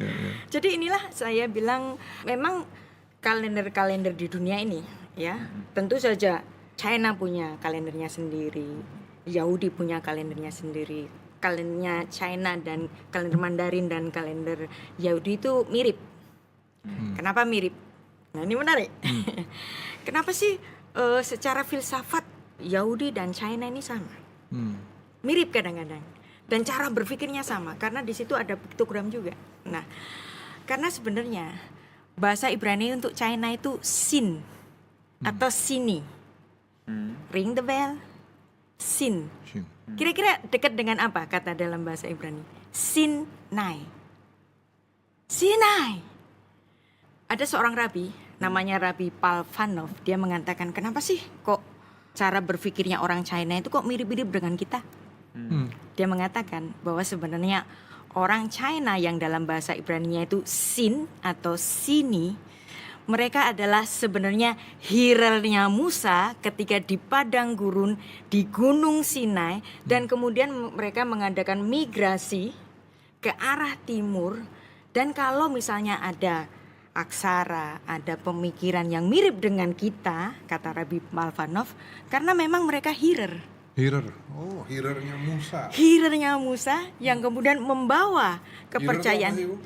Jadi inilah saya bilang memang kalender-kalender di dunia ini ya, tentu saja China punya kalendernya sendiri, Yahudi punya kalendernya sendiri. Kalendernya China dan kalender Mandarin dan kalender Yahudi itu mirip. Kenapa mirip? Nah ini menarik. Kenapa sih secara filsafat Yahudi dan China ini sama? Mirip kadang-kadang. Dan cara berpikirnya sama karena di situ ada piktogram juga. Nah, karena sebenarnya bahasa Ibrani untuk China itu sin atau sini. Ring the bell, sin. Kira-kira dekat dengan apa kata dalam bahasa Ibrani? Sinai. Sinai. Ada seorang rabi, namanya Rabi Palvanov. Dia mengatakan, kenapa sih kok cara berpikirnya orang China itu kok mirip-mirip dengan kita? Dia mengatakan bahwa sebenarnya orang China yang dalam bahasa Ibrani-nya itu sin atau sini, mereka adalah sebenarnya hiralnya Musa ketika di padang gurun di Gunung Sinai dan kemudian mereka mengadakan migrasi ke arah timur. Dan kalau misalnya ada aksara, ada pemikiran yang mirip dengan kita, kata Rabi Malvanov, karena memang mereka Hirer. Hirer. Oh, hirernya Musa. Hirernya Musa yang kemudian membawa kepercayaan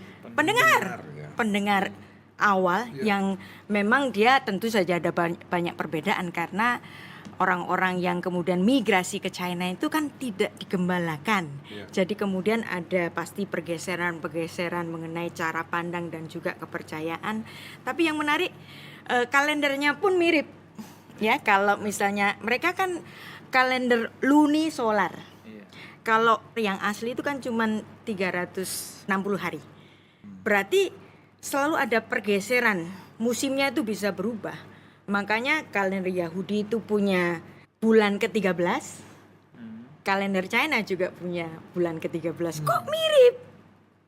pendengar awal yang memang dia tentu saja ada banyak perbedaan karena orang-orang yang kemudian migrasi ke China itu kan tidak digembalakan. Jadi kemudian ada pasti pergeseran-pergeseran mengenai cara pandang dan juga kepercayaan. Tapi yang menarik kalendernya pun mirip. Ya, kalau misalnya mereka kan kalender lunisolar. Kalau yang asli itu kan cuma 360 hari. Berarti selalu ada pergeseran, musimnya itu bisa berubah. Makanya kalender Yahudi itu punya bulan ke-13. Kalender China juga punya bulan ke-13. Kok mirip?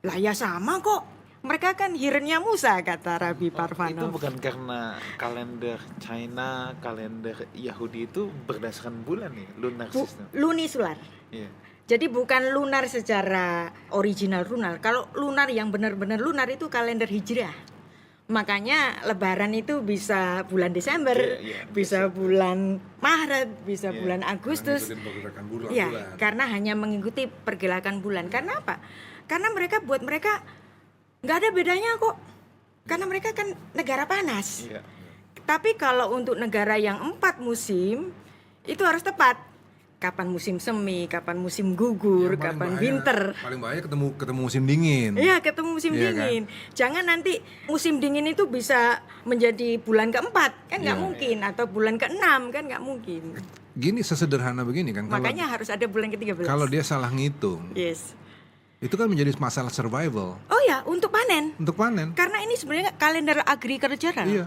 Lah ya sama kok. Mereka kan hirnya Musa, kata Rabi Parvanov. Itu bukan karena kalender China, kalender Yahudi itu berdasarkan bulan nih, lunar system. Lunisolar. Iya. Jadi bukan lunar secara original lunar. Kalau lunar yang benar-benar lunar itu kalender Hijriah. Makanya Lebaran itu bisa bulan Desember, bisa bulan Maret, bisa bulan Agustus. Ya, karena hanya mengikuti pergerakan bulan. Karena apa? Karena buat mereka nggak ada bedanya kok. Karena mereka kan negara panas. Tapi kalau untuk negara yang 4 musim itu harus tepat. Kapan musim semi, kapan musim gugur, kapan winter. Paling bahaya ketemu musim dingin. Iya, ketemu musim dingin. Jangan nanti musim dingin itu bisa menjadi bulan ke-4, kan nggak mungkin. Atau bulan ke-6, kan nggak mungkin. gini sesederhana begini kan. Makanya harus ada bulan ke-13. Kalau dia salah ngitung, Yes. itu kan menjadi masalah survival Oh ya, untuk panen. untuk panen. Karena ini sebenarnya kalender agricultural. Iya.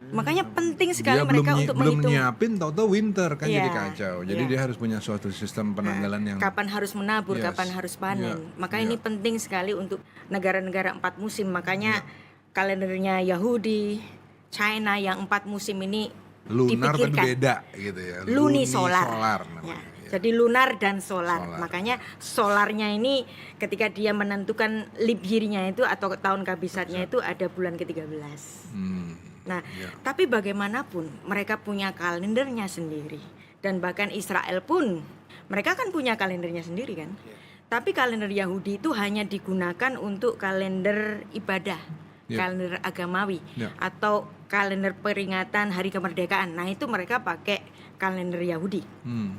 Makanya penting sekali Dia mereka untuk belum menghitung nyiapin, tahu-tahu winter kan Iya, jadi kacau. Jadi iya. dia harus punya suatu sistem penanggalan yang kapan harus menabur, Yes. kapan harus panen. Iya, Maka iya. ini penting sekali untuk negara-negara 4 musim. Makanya kalendernya Yahudi, China yang 4 musim ini lunar tapi dipikirkan. beda gitu ya. Lunisolar. namanya. Ya, Ya. jadi lunar dan solar. Solar. Makanya solarnya ini ketika dia menentukan leap year-nya itu atau tahun kabisatnya itu ada bulan ke-13. Hmm. Nah, Ya. tapi bagaimanapun mereka punya kalendernya sendiri. Dan bahkan Israel pun mereka kan punya kalendernya sendiri kan. Tapi kalender Yahudi itu hanya digunakan untuk kalender ibadah, Ya. kalender agamawi, Ya. atau kalender peringatan hari kemerdekaan. Nah, itu mereka pakai kalender Yahudi. Hmm.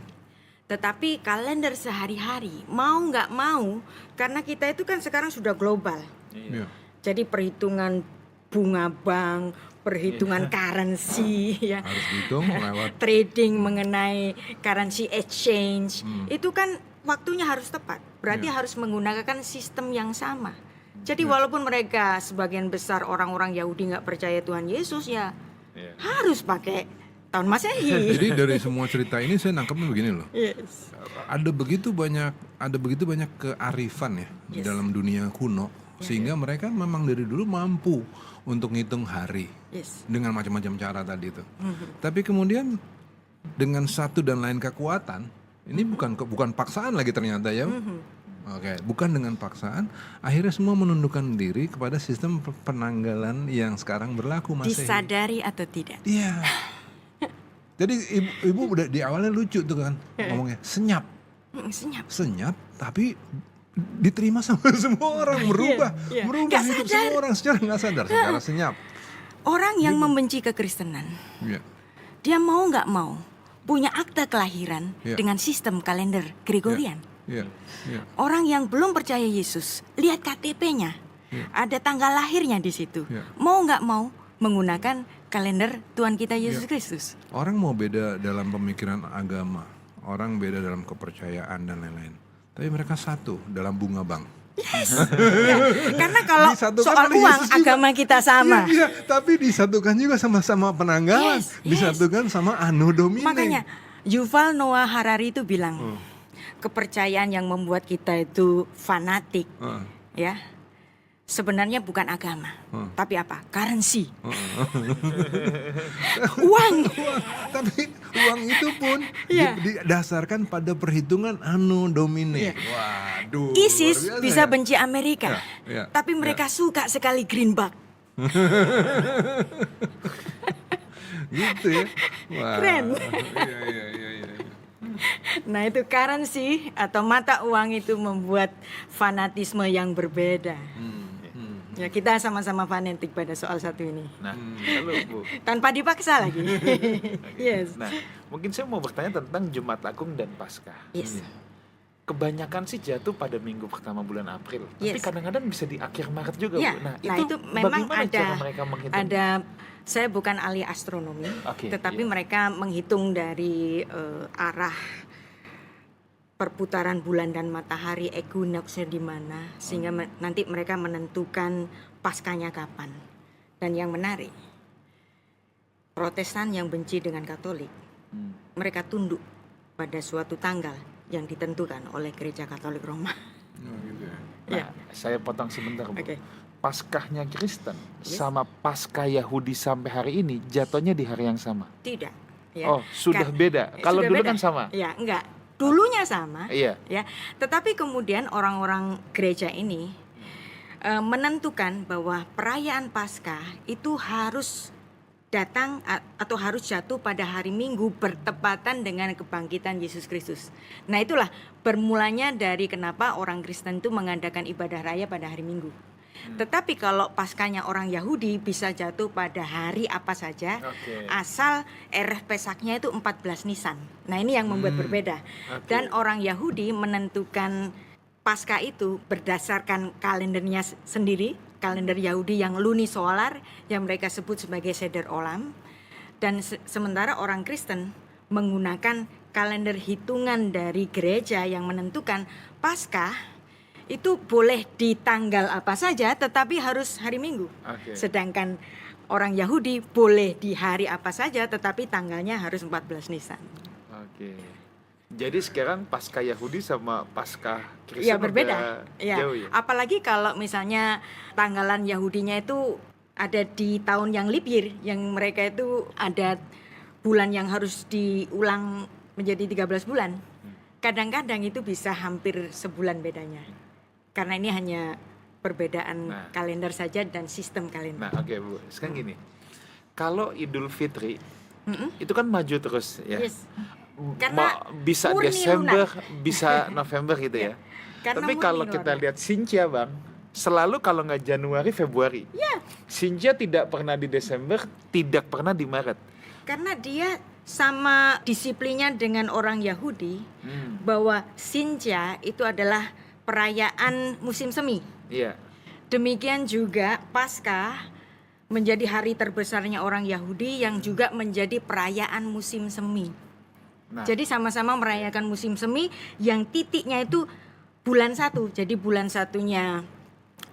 Tetapi kalender sehari-hari mau nggak mau, karena kita itu kan sekarang sudah global. Ya. Jadi perhitungan bunga bank, perhitungan currency, ya, Harus dihitung lewat trading mengenai currency exchange, itu kan waktunya harus tepat. Berarti Ya. harus menggunakan sistem yang sama. Jadi walaupun mereka sebagian besar orang-orang Yahudi nggak percaya Tuhan Yesus, ya Iya. harus pakai tahun Masehi. Jadi dari semua cerita ini saya nangkepnya begini loh. Yes. Ada begitu banyak kearifan ya di Yes. dalam dunia kuno sehingga mereka memang dari dulu mampu untuk ngitung hari Yes. dengan macam-macam cara tadi itu. Tapi kemudian dengan satu dan lain kekuatan, ini bukan paksaan lagi ternyata ya. Oke, bukan dengan paksaan, akhirnya semua menundukkan diri kepada sistem penanggalan yang sekarang berlaku Masehi. Disadari atau tidak? Iya. Jadi ibu udah di awalnya lucu tuh kan ngomongnya senyap, Senyap. tapi diterima sama semua orang, merubah iya. merubah Nggak hidup sadar. semua orang secara nggak sadar, secara senyap. Orang yang membenci kekristenan, Iya. dia mau nggak mau punya akta kelahiran Iya. dengan sistem kalender Gregorian. Iya. Iya. Orang yang belum percaya Yesus, lihat KTP-nya, ada tanggal lahirnya di situ. Iya. Mau nggak mau menggunakan kalender Tuhan kita Yesus Kristus. Orang mau beda dalam pemikiran agama, orang beda dalam kepercayaan dan lain-lain. Tapi mereka satu dalam bunga bank. Ya, karena kalau Disatukan soal oleh uang Yesus juga. agama kita sama. Iya, tapi disatukan juga sama-sama penanggalan, Yes, yes. disatukan sama Anno Domini. Makanya Yuval Noah Harari itu bilang, kepercayaan yang membuat kita itu fanatik, ya, sebenarnya bukan agama, tapi apa? Currency. Uang. Tapi uang itu pun Iya. didasarkan pada perhitungan Anno Domini. Iya. Waduh. ISIS luar biasa bisa ya. benci Amerika, Ya, ya, tapi mereka suka sekali greenback. Gitu ya. Wah. Keren. Iya. Nah, itu currency atau mata uang itu membuat fanatisme yang berbeda. Ya, kita sama-sama fanatik pada soal satu ini. Nah, lalu Bu. Tanpa dipaksa lagi. Yes. Nah, mungkin saya mau bertanya tentang Jumat Agung dan Paskah. Yes. Kebanyakan sih jatuh pada minggu pertama bulan April, tapi Yes. kadang-kadang bisa di akhir Maret juga, Ya, Bu. Nah, nah itu memang bagaimana cara ada mereka menghitung? saya bukan ahli astronomi, Oke, tetapi iya. mereka menghitung dari arah perputaran bulan dan matahari equinox-nya di mana, sehingga nanti mereka menentukan paskanya kapan. Dan yang menarik, Protestan yang benci dengan Katolik, mereka tunduk pada suatu tanggal yang ditentukan oleh Gereja Katolik Roma. Oh, gitu ya. Nah, saya potong sebentar, Bu. Oke. Paskahnya Kristen Yes. sama Paskah Yahudi sampai hari ini jatuhnya di hari yang sama. Tidak. Ya. Oh, sudah Ka- beda. Kalau sudah dulu beda. kan sama. Ya, enggak. Dulunya sama. Iya. Ya, tetapi kemudian orang-orang gereja ini menentukan bahwa perayaan Paskah itu harus datang atau harus jatuh pada hari Minggu bertepatan dengan kebangkitan Yesus Kristus. Nah, itulah bermulanya dari kenapa orang Kristen itu mengadakan ibadah raya pada hari Minggu. Tetapi kalau Paskahnya orang Yahudi bisa jatuh pada hari apa saja, Oke. asal Ereh Pesaknya itu 14 Nisan. Nah, ini yang membuat berbeda. Oke. Dan orang Yahudi menentukan Paskah itu berdasarkan kalendernya sendiri, kalender Yahudi yang lunisolar yang mereka sebut sebagai Seder Olam. Dan sementara orang Kristen menggunakan kalender hitungan dari gereja yang menentukan Paskah itu boleh di tanggal apa saja tetapi harus hari Minggu. Oke. Sedangkan orang Yahudi boleh di hari apa saja tetapi tanggalnya harus 14 Nisan. Oke. Jadi sekarang Paskah Yahudi sama Paskah Kristen Ya berbeda. udah Ya. jauh ya. Apalagi kalau misalnya tanggalan Yahudinya itu ada di tahun yang leap year, yang mereka itu ada bulan yang harus diulang menjadi 13 bulan. Kadang-kadang itu bisa hampir sebulan bedanya. Karena ini hanya perbedaan Nah. kalender saja dan sistem kalender. Nah, oke Bu. Sekarang gini. Kalau Idul Fitri itu kan maju terus ya. Yes. Karena Bisa murni Desember, lunar. bisa November gitu ya. Karena Tapi murni kalau lunar. kita lihat Sinja Bang, selalu kalau nggak Januari, Februari. Ya, Sinja tidak pernah di Desember, tidak pernah di Maret. karena dia sama disiplinnya dengan orang Yahudi bahwa Sinja itu adalah perayaan musim semi. Iya. Demikian juga Paskah menjadi hari terbesarnya orang Yahudi yang juga menjadi perayaan musim semi. Nah, Jadi sama-sama merayakan musim semi yang titiknya itu bulan 1. Jadi bulan satunya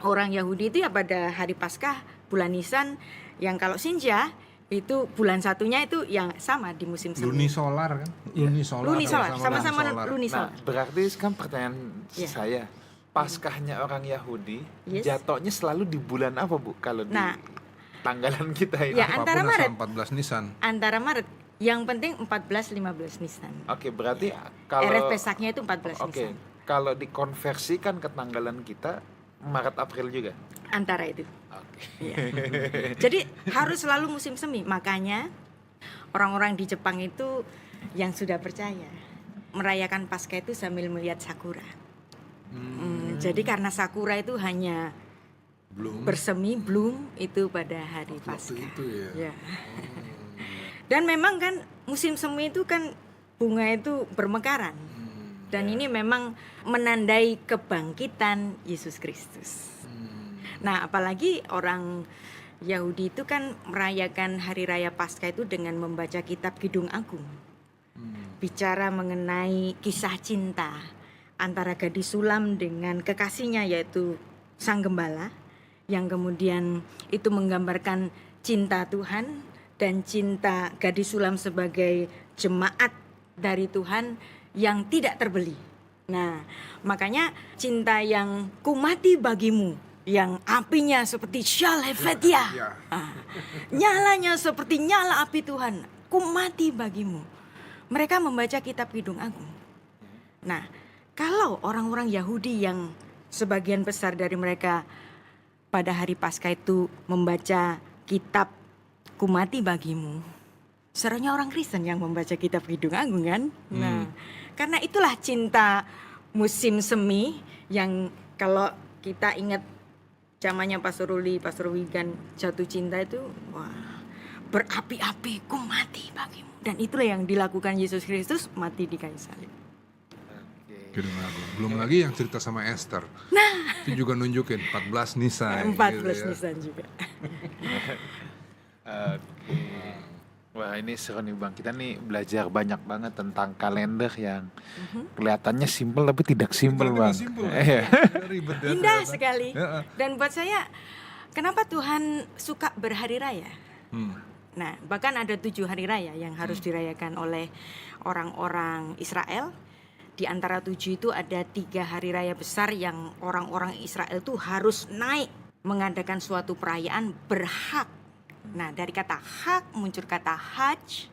orang Yahudi itu ya pada hari Paskah, bulan Nisan. Yang kalau Sinja itu bulan satunya itu yang sama di musim semi. Lunisolar kan? Lunisolar. Lunisolar, sama-sama solar. lunisolar. nah, berarti kan pertanyaan Iya. saya, Paskahnya orang Yahudi Yes. jatuhnya selalu di bulan apa Bu? Kalau di Nah. tanggalan kita ini. Ya, Apapun antara asal Maret. 14 Nisan. Antara Maret, yang penting 14-15 Nisan. Oke, berarti RF kalau Pesaknya itu 14 Oke, Nisan. kalau dikonversikan ke tanggalan kita Maret April juga. Antara itu. Oke. Iya. Jadi harus selalu musim semi. Makanya orang-orang di Jepang itu yang sudah percaya merayakan Paskah itu sambil melihat sakura. Jadi karena sakura itu hanya Belum. bersemi bloom itu pada hari Waktu Paskah. itu ya. Ya. Dan memang kan musim semi itu kan bunga itu bermekaran. Dan ini memang menandai kebangkitan Yesus Kristus. Nah, apalagi orang Yahudi itu kan merayakan hari raya Paskah itu dengan membaca kitab Kidung Agung. Bicara mengenai kisah cinta antara gadis sulam dengan kekasihnya yaitu Sang Gembala, yang kemudian itu menggambarkan cinta Tuhan dan cinta gadis sulam sebagai jemaat dari Tuhan yang tidak terbeli. Nah, makanya cinta yang kumati bagimu, yang apinya seperti Shalhevetia, Ya. nyalanya seperti nyala api Tuhan, kumati bagimu. Mereka membaca kitab Kidung Agung. Nah, kalau orang-orang Yahudi yang sebagian besar dari mereka pada hari Paskah itu membaca kitab Kumati Bagimu, serunya orang Kristen yang membaca kitab Kidung Agung kan? Nah, karena itulah cinta musim semi yang kalau kita ingat zamannya Pastor Ruli, Pastor Wigan jatuh cinta itu, wah, berapi-api ku mati bagimu. Dan itulah yang dilakukan Yesus Kristus mati di kayu salib. Kidung Agung. Belum lagi yang cerita sama Esther. Nah, itu juga nunjukin 14 Nisan. 14 gitu ya. Nisan juga. Oke. Wah, ini seru nih Bang. Kita nih belajar banyak banget tentang kalender yang kelihatannya simpel tapi tidak simpel Bang. Simpel. Iya. Ribet ya Indah ternyata. sekali. Ya. Dan buat saya, kenapa Tuhan suka berhari raya? Nah, bahkan ada 7 hari raya yang harus dirayakan oleh orang-orang Israel. Di antara 7 itu ada 3 hari raya besar yang orang-orang Israel itu harus naik mengadakan suatu perayaan berhak. Nah, dari kata hak muncul kata haj.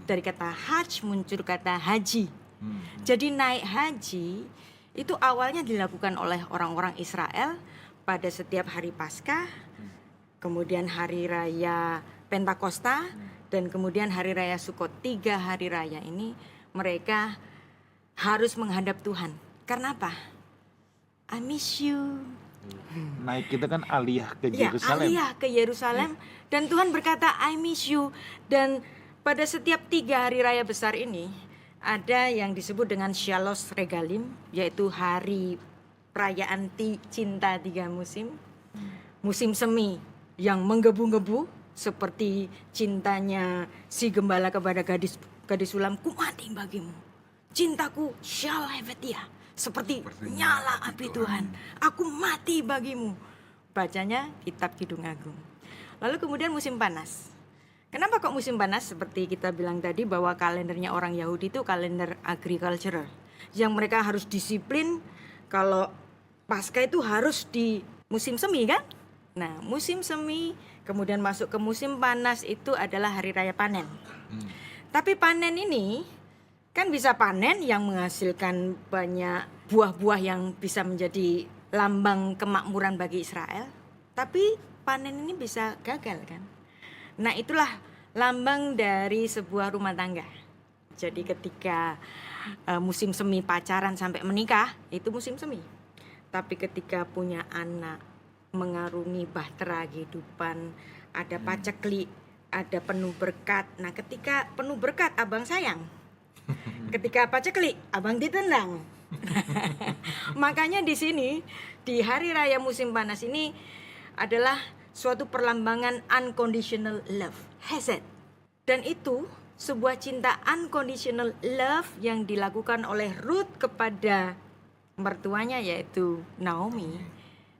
Dari kata haj muncul kata haji. Jadi naik haji itu awalnya dilakukan oleh orang-orang Israel pada setiap hari Paskah, kemudian hari raya Pentakosta, dan kemudian hari raya Sukot. 3 hari raya ini mereka harus menghadap Tuhan. Karena apa? I miss you. Naik kita kan aliyah ke Ya, Yerusalem. aliyah ke Yerusalem. Dan Tuhan berkata, I miss you. Dan pada setiap 3 hari raya besar ini, ada yang disebut dengan Shalos Regalim, yaitu hari perayaan cinta 3 musim. Musim semi yang menggebu-gebu, seperti cintanya si gembala kepada gadis sulam, ku mati bagimu. cintaku shall have dia, seperti Seperti nyala nyala api api Tuhan, aku mati bagimu. Bacanya kitab Kidung Agung. Lalu kemudian musim panas. Kenapa kok musim panas? Seperti kita bilang tadi bahwa kalendernya orang Yahudi itu kalender agricultural, yang mereka harus disiplin kalau Paskah itu harus di musim semi kan? Nah, musim semi kemudian masuk ke musim panas itu adalah hari raya panen. Tapi panen ini kan bisa panen yang menghasilkan banyak buah-buah yang bisa menjadi lambang kemakmuran bagi Israel. Tapi panen ini bisa gagal kan? Nah, itulah lambang dari sebuah rumah tangga. Jadi ketika musim semi pacaran sampai menikah, itu musim semi. Tapi ketika punya anak, mengarungi bahtera kehidupan, ada paceklik, ada penuh berkat. Nah, ketika penuh berkat abang sayang. Ketika paceklik, abang ditendang. Makanya di sini di hari raya musim panas ini adalah suatu perlambangan unconditional love, hesed. Dan itu sebuah cinta unconditional love yang dilakukan oleh Ruth kepada mertuanya yaitu Naomi.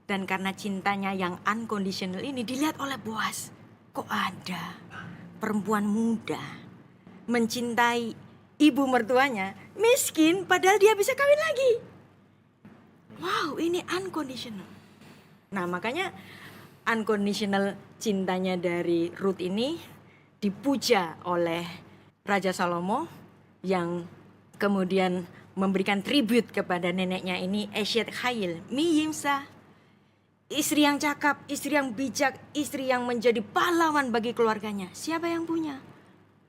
Dan karena cintanya yang unconditional ini dilihat oleh Boaz, kok ada perempuan muda mencintai ibu mertuanya, miskin padahal dia bisa kawin lagi. Wow, ini unconditional. Nah, makanya unconditional cintanya dari Ruth ini dipuja oleh Raja Salomo yang kemudian memberikan tribut kepada neneknya ini, Eshet Chayil, Mi Yimsa, istri yang cakap, istri yang bijak, istri yang menjadi pahlawan bagi keluarganya. Siapa yang punya?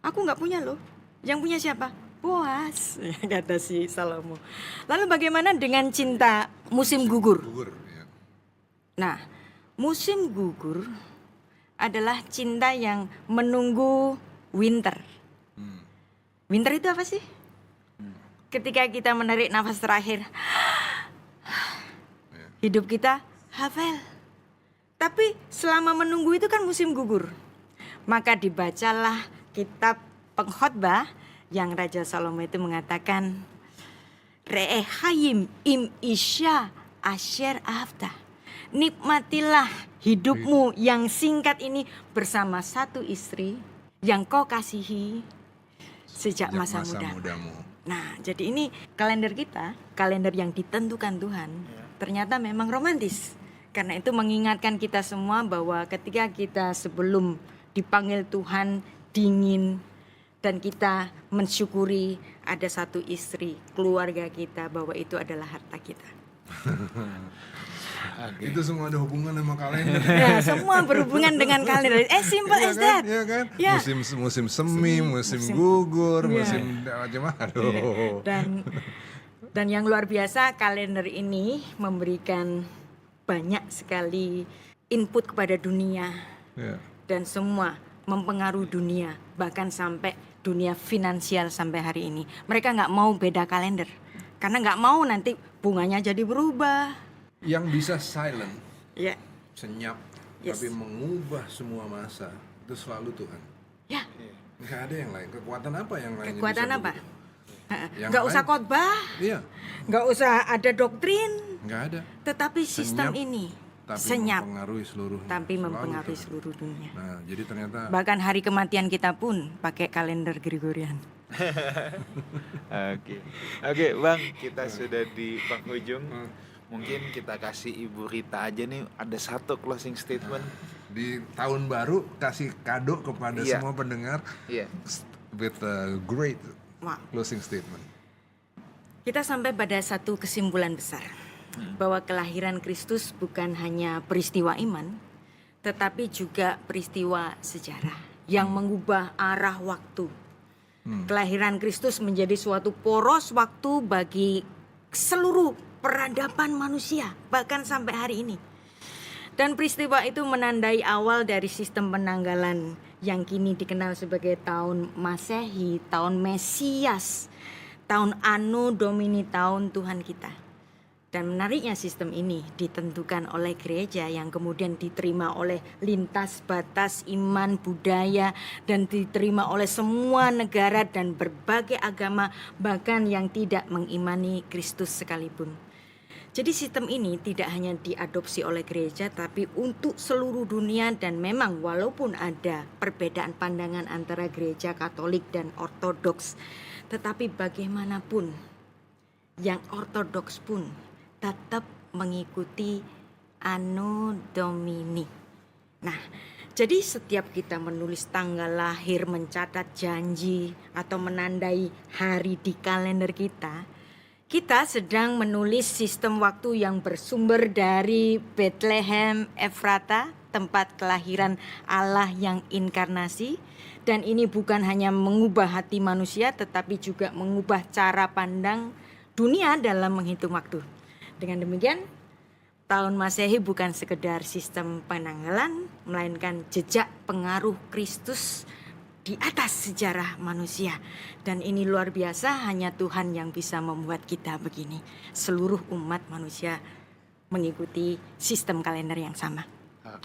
Aku nggak punya loh. Yang punya siapa? Boaz, kata si Salomo. Lalu bagaimana dengan cinta musim gugur? Gugur, ya. Nah, musim gugur adalah cinta yang menunggu winter. Winter itu apa sih? Ketika kita menarik nafas terakhir, hidup kita Havel. Tapi selama menunggu itu kan musim gugur. Maka dibacalah kitab Pengkhotbah yang Raja Salomo itu mengatakan, Re'ehayim im isya asyer afta. Nikmatilah hidupmu yang singkat ini bersama satu istri yang kau kasihi sejak masa mudamu. Nah, jadi ini kalender kita, kalender yang ditentukan Tuhan, ternyata memang romantis. Karena itu mengingatkan kita semua bahwa ketika kita sebelum dipanggil Tuhan dingin, dan kita mensyukuri ada satu istri, keluarga kita, bahwa itu adalah harta kita. Itu semua ada hubungan sama kalender. Ya, semua berhubungan dengan kalender. Simple Iya as kan? that. Iya kan? Ya. Musim semi, musim gugur, Iya. musim macam aduh. Dan yang luar biasa, kalender ini memberikan banyak sekali input kepada dunia. Ya. Dan semua mempengaruhi dunia, bahkan sampai dunia finansial sampai hari ini. Mereka nggak mau beda kalender, karena nggak mau nanti bunganya jadi berubah. Yang bisa silent, Ya, senyap, Yes. tapi mengubah semua masa itu selalu Tuhan. ya. Nggak ada yang lain. Kekuatan apa yang lain? Kekuatan apa? Yang Nggak usah lain? khotbah, Iya, nggak usah ada doktrin, nggak ada. tetapi sistem Senyap, ini Tapi senyap, mempengaruhi seluruh. tapi selalu mempengaruhi Tuhan. seluruh dunia. Nah, jadi ternyata Bahkan hari kematian kita pun pakai kalender Gregorian. Oke, Bang, kita sudah di penghujung. Mungkin kita kasih Ibu Rita aja nih, ada satu closing statement. di tahun baru kasih kado kepada Iya. semua pendengar Iya. with a great Wow. closing statement. Kita sampai pada satu kesimpulan besar, bahwa kelahiran Kristus bukan hanya peristiwa iman, tetapi juga peristiwa sejarah yang mengubah arah waktu. Kelahiran Kristus menjadi suatu poros waktu bagi seluruh peradaban manusia, bahkan sampai hari ini. Dan peristiwa itu menandai awal dari sistem penanggalan yang kini dikenal sebagai tahun Masehi, tahun Mesias, tahun Anno Domini, tahun Tuhan kita. Dan menariknya sistem ini ditentukan oleh gereja yang kemudian diterima oleh lintas batas iman, budaya, dan diterima oleh semua negara dan berbagai agama, bahkan yang tidak mengimani Kristus sekalipun. Jadi sistem ini tidak hanya diadopsi oleh gereja tapi untuk seluruh dunia, dan memang walaupun ada perbedaan pandangan antara gereja Katolik dan Ortodoks, tetapi bagaimanapun yang Ortodoks pun tetap mengikuti Anno Domini. Nah, jadi setiap kita menulis tanggal lahir, mencatat janji, atau menandai hari di kalender kita sedang menulis sistem waktu yang bersumber dari Bethlehem Efrata, tempat kelahiran Allah yang inkarnasi. Dan ini bukan hanya mengubah hati manusia, tetapi juga mengubah cara pandang dunia dalam menghitung waktu. Dengan demikian, tahun Masehi bukan sekedar sistem penanggalan, melainkan jejak pengaruh Kristus di atas sejarah manusia. Dan ini luar biasa, hanya Tuhan yang bisa membuat kita begini. Seluruh umat manusia mengikuti sistem kalender yang sama.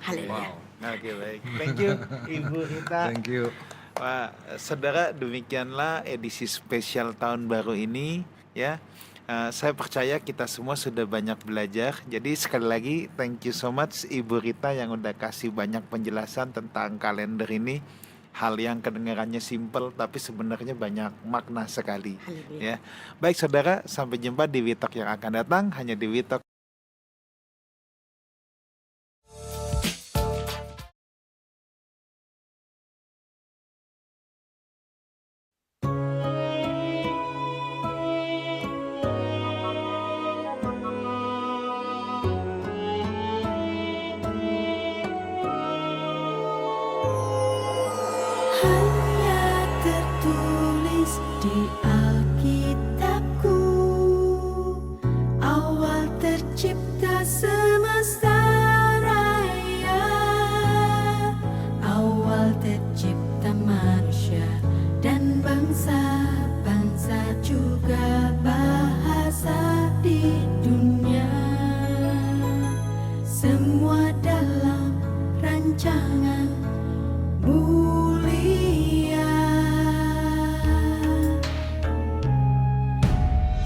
Haleluya. Oke, baik. Thank you Ibu Rita. Thank you. Wah, saudara, demikianlah edisi spesial tahun baru ini ya. Saya percaya kita semua sudah banyak belajar. Jadi sekali lagi thank you so much Ibu Rita yang udah kasih banyak penjelasan tentang kalender ini. Hal yang kedengarannya simple tapi sebenarnya banyak makna sekali. Haleluya. Ya. Baik saudara, sampai jumpa di Witalk yang akan datang hanya di Witalk. Hanya tertulis di Alkitabku, awal tercipta semesta raya, awal tercipta manusia dan bangsa-bangsa juga bahasa di dunia. Semua dalam rancangan mulia.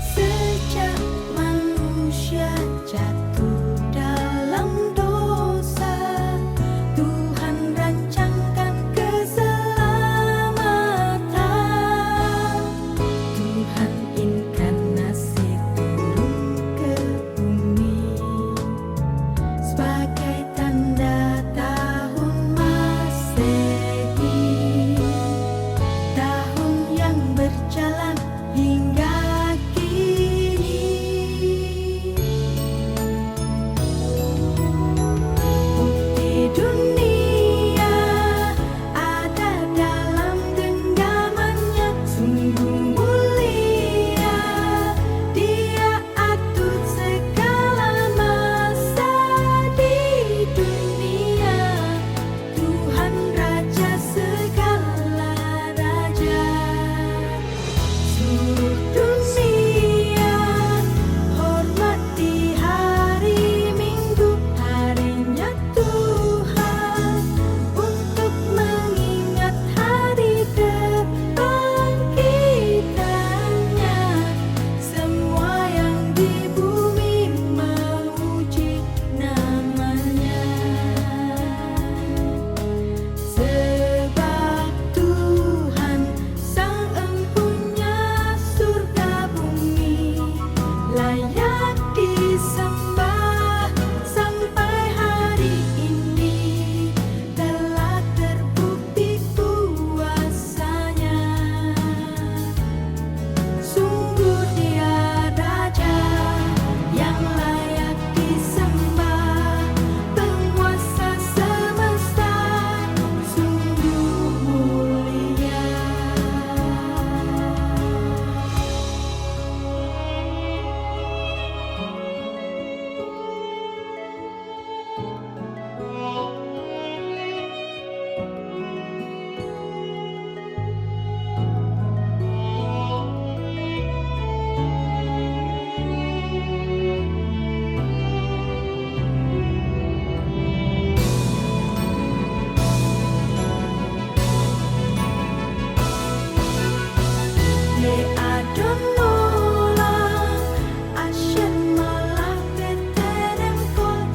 Sejak manusia jatuh dalam dosa, Tuhan rancangkan keselamatan. Tuhan inkarnasi turun ke bumi sebagai tanda tahun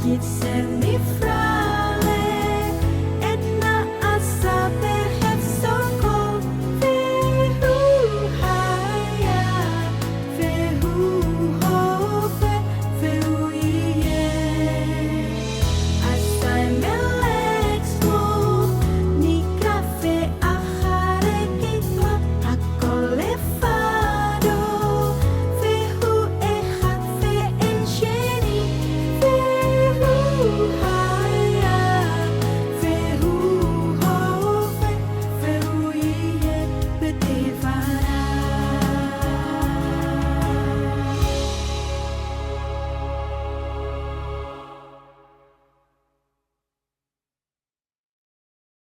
masjid Serna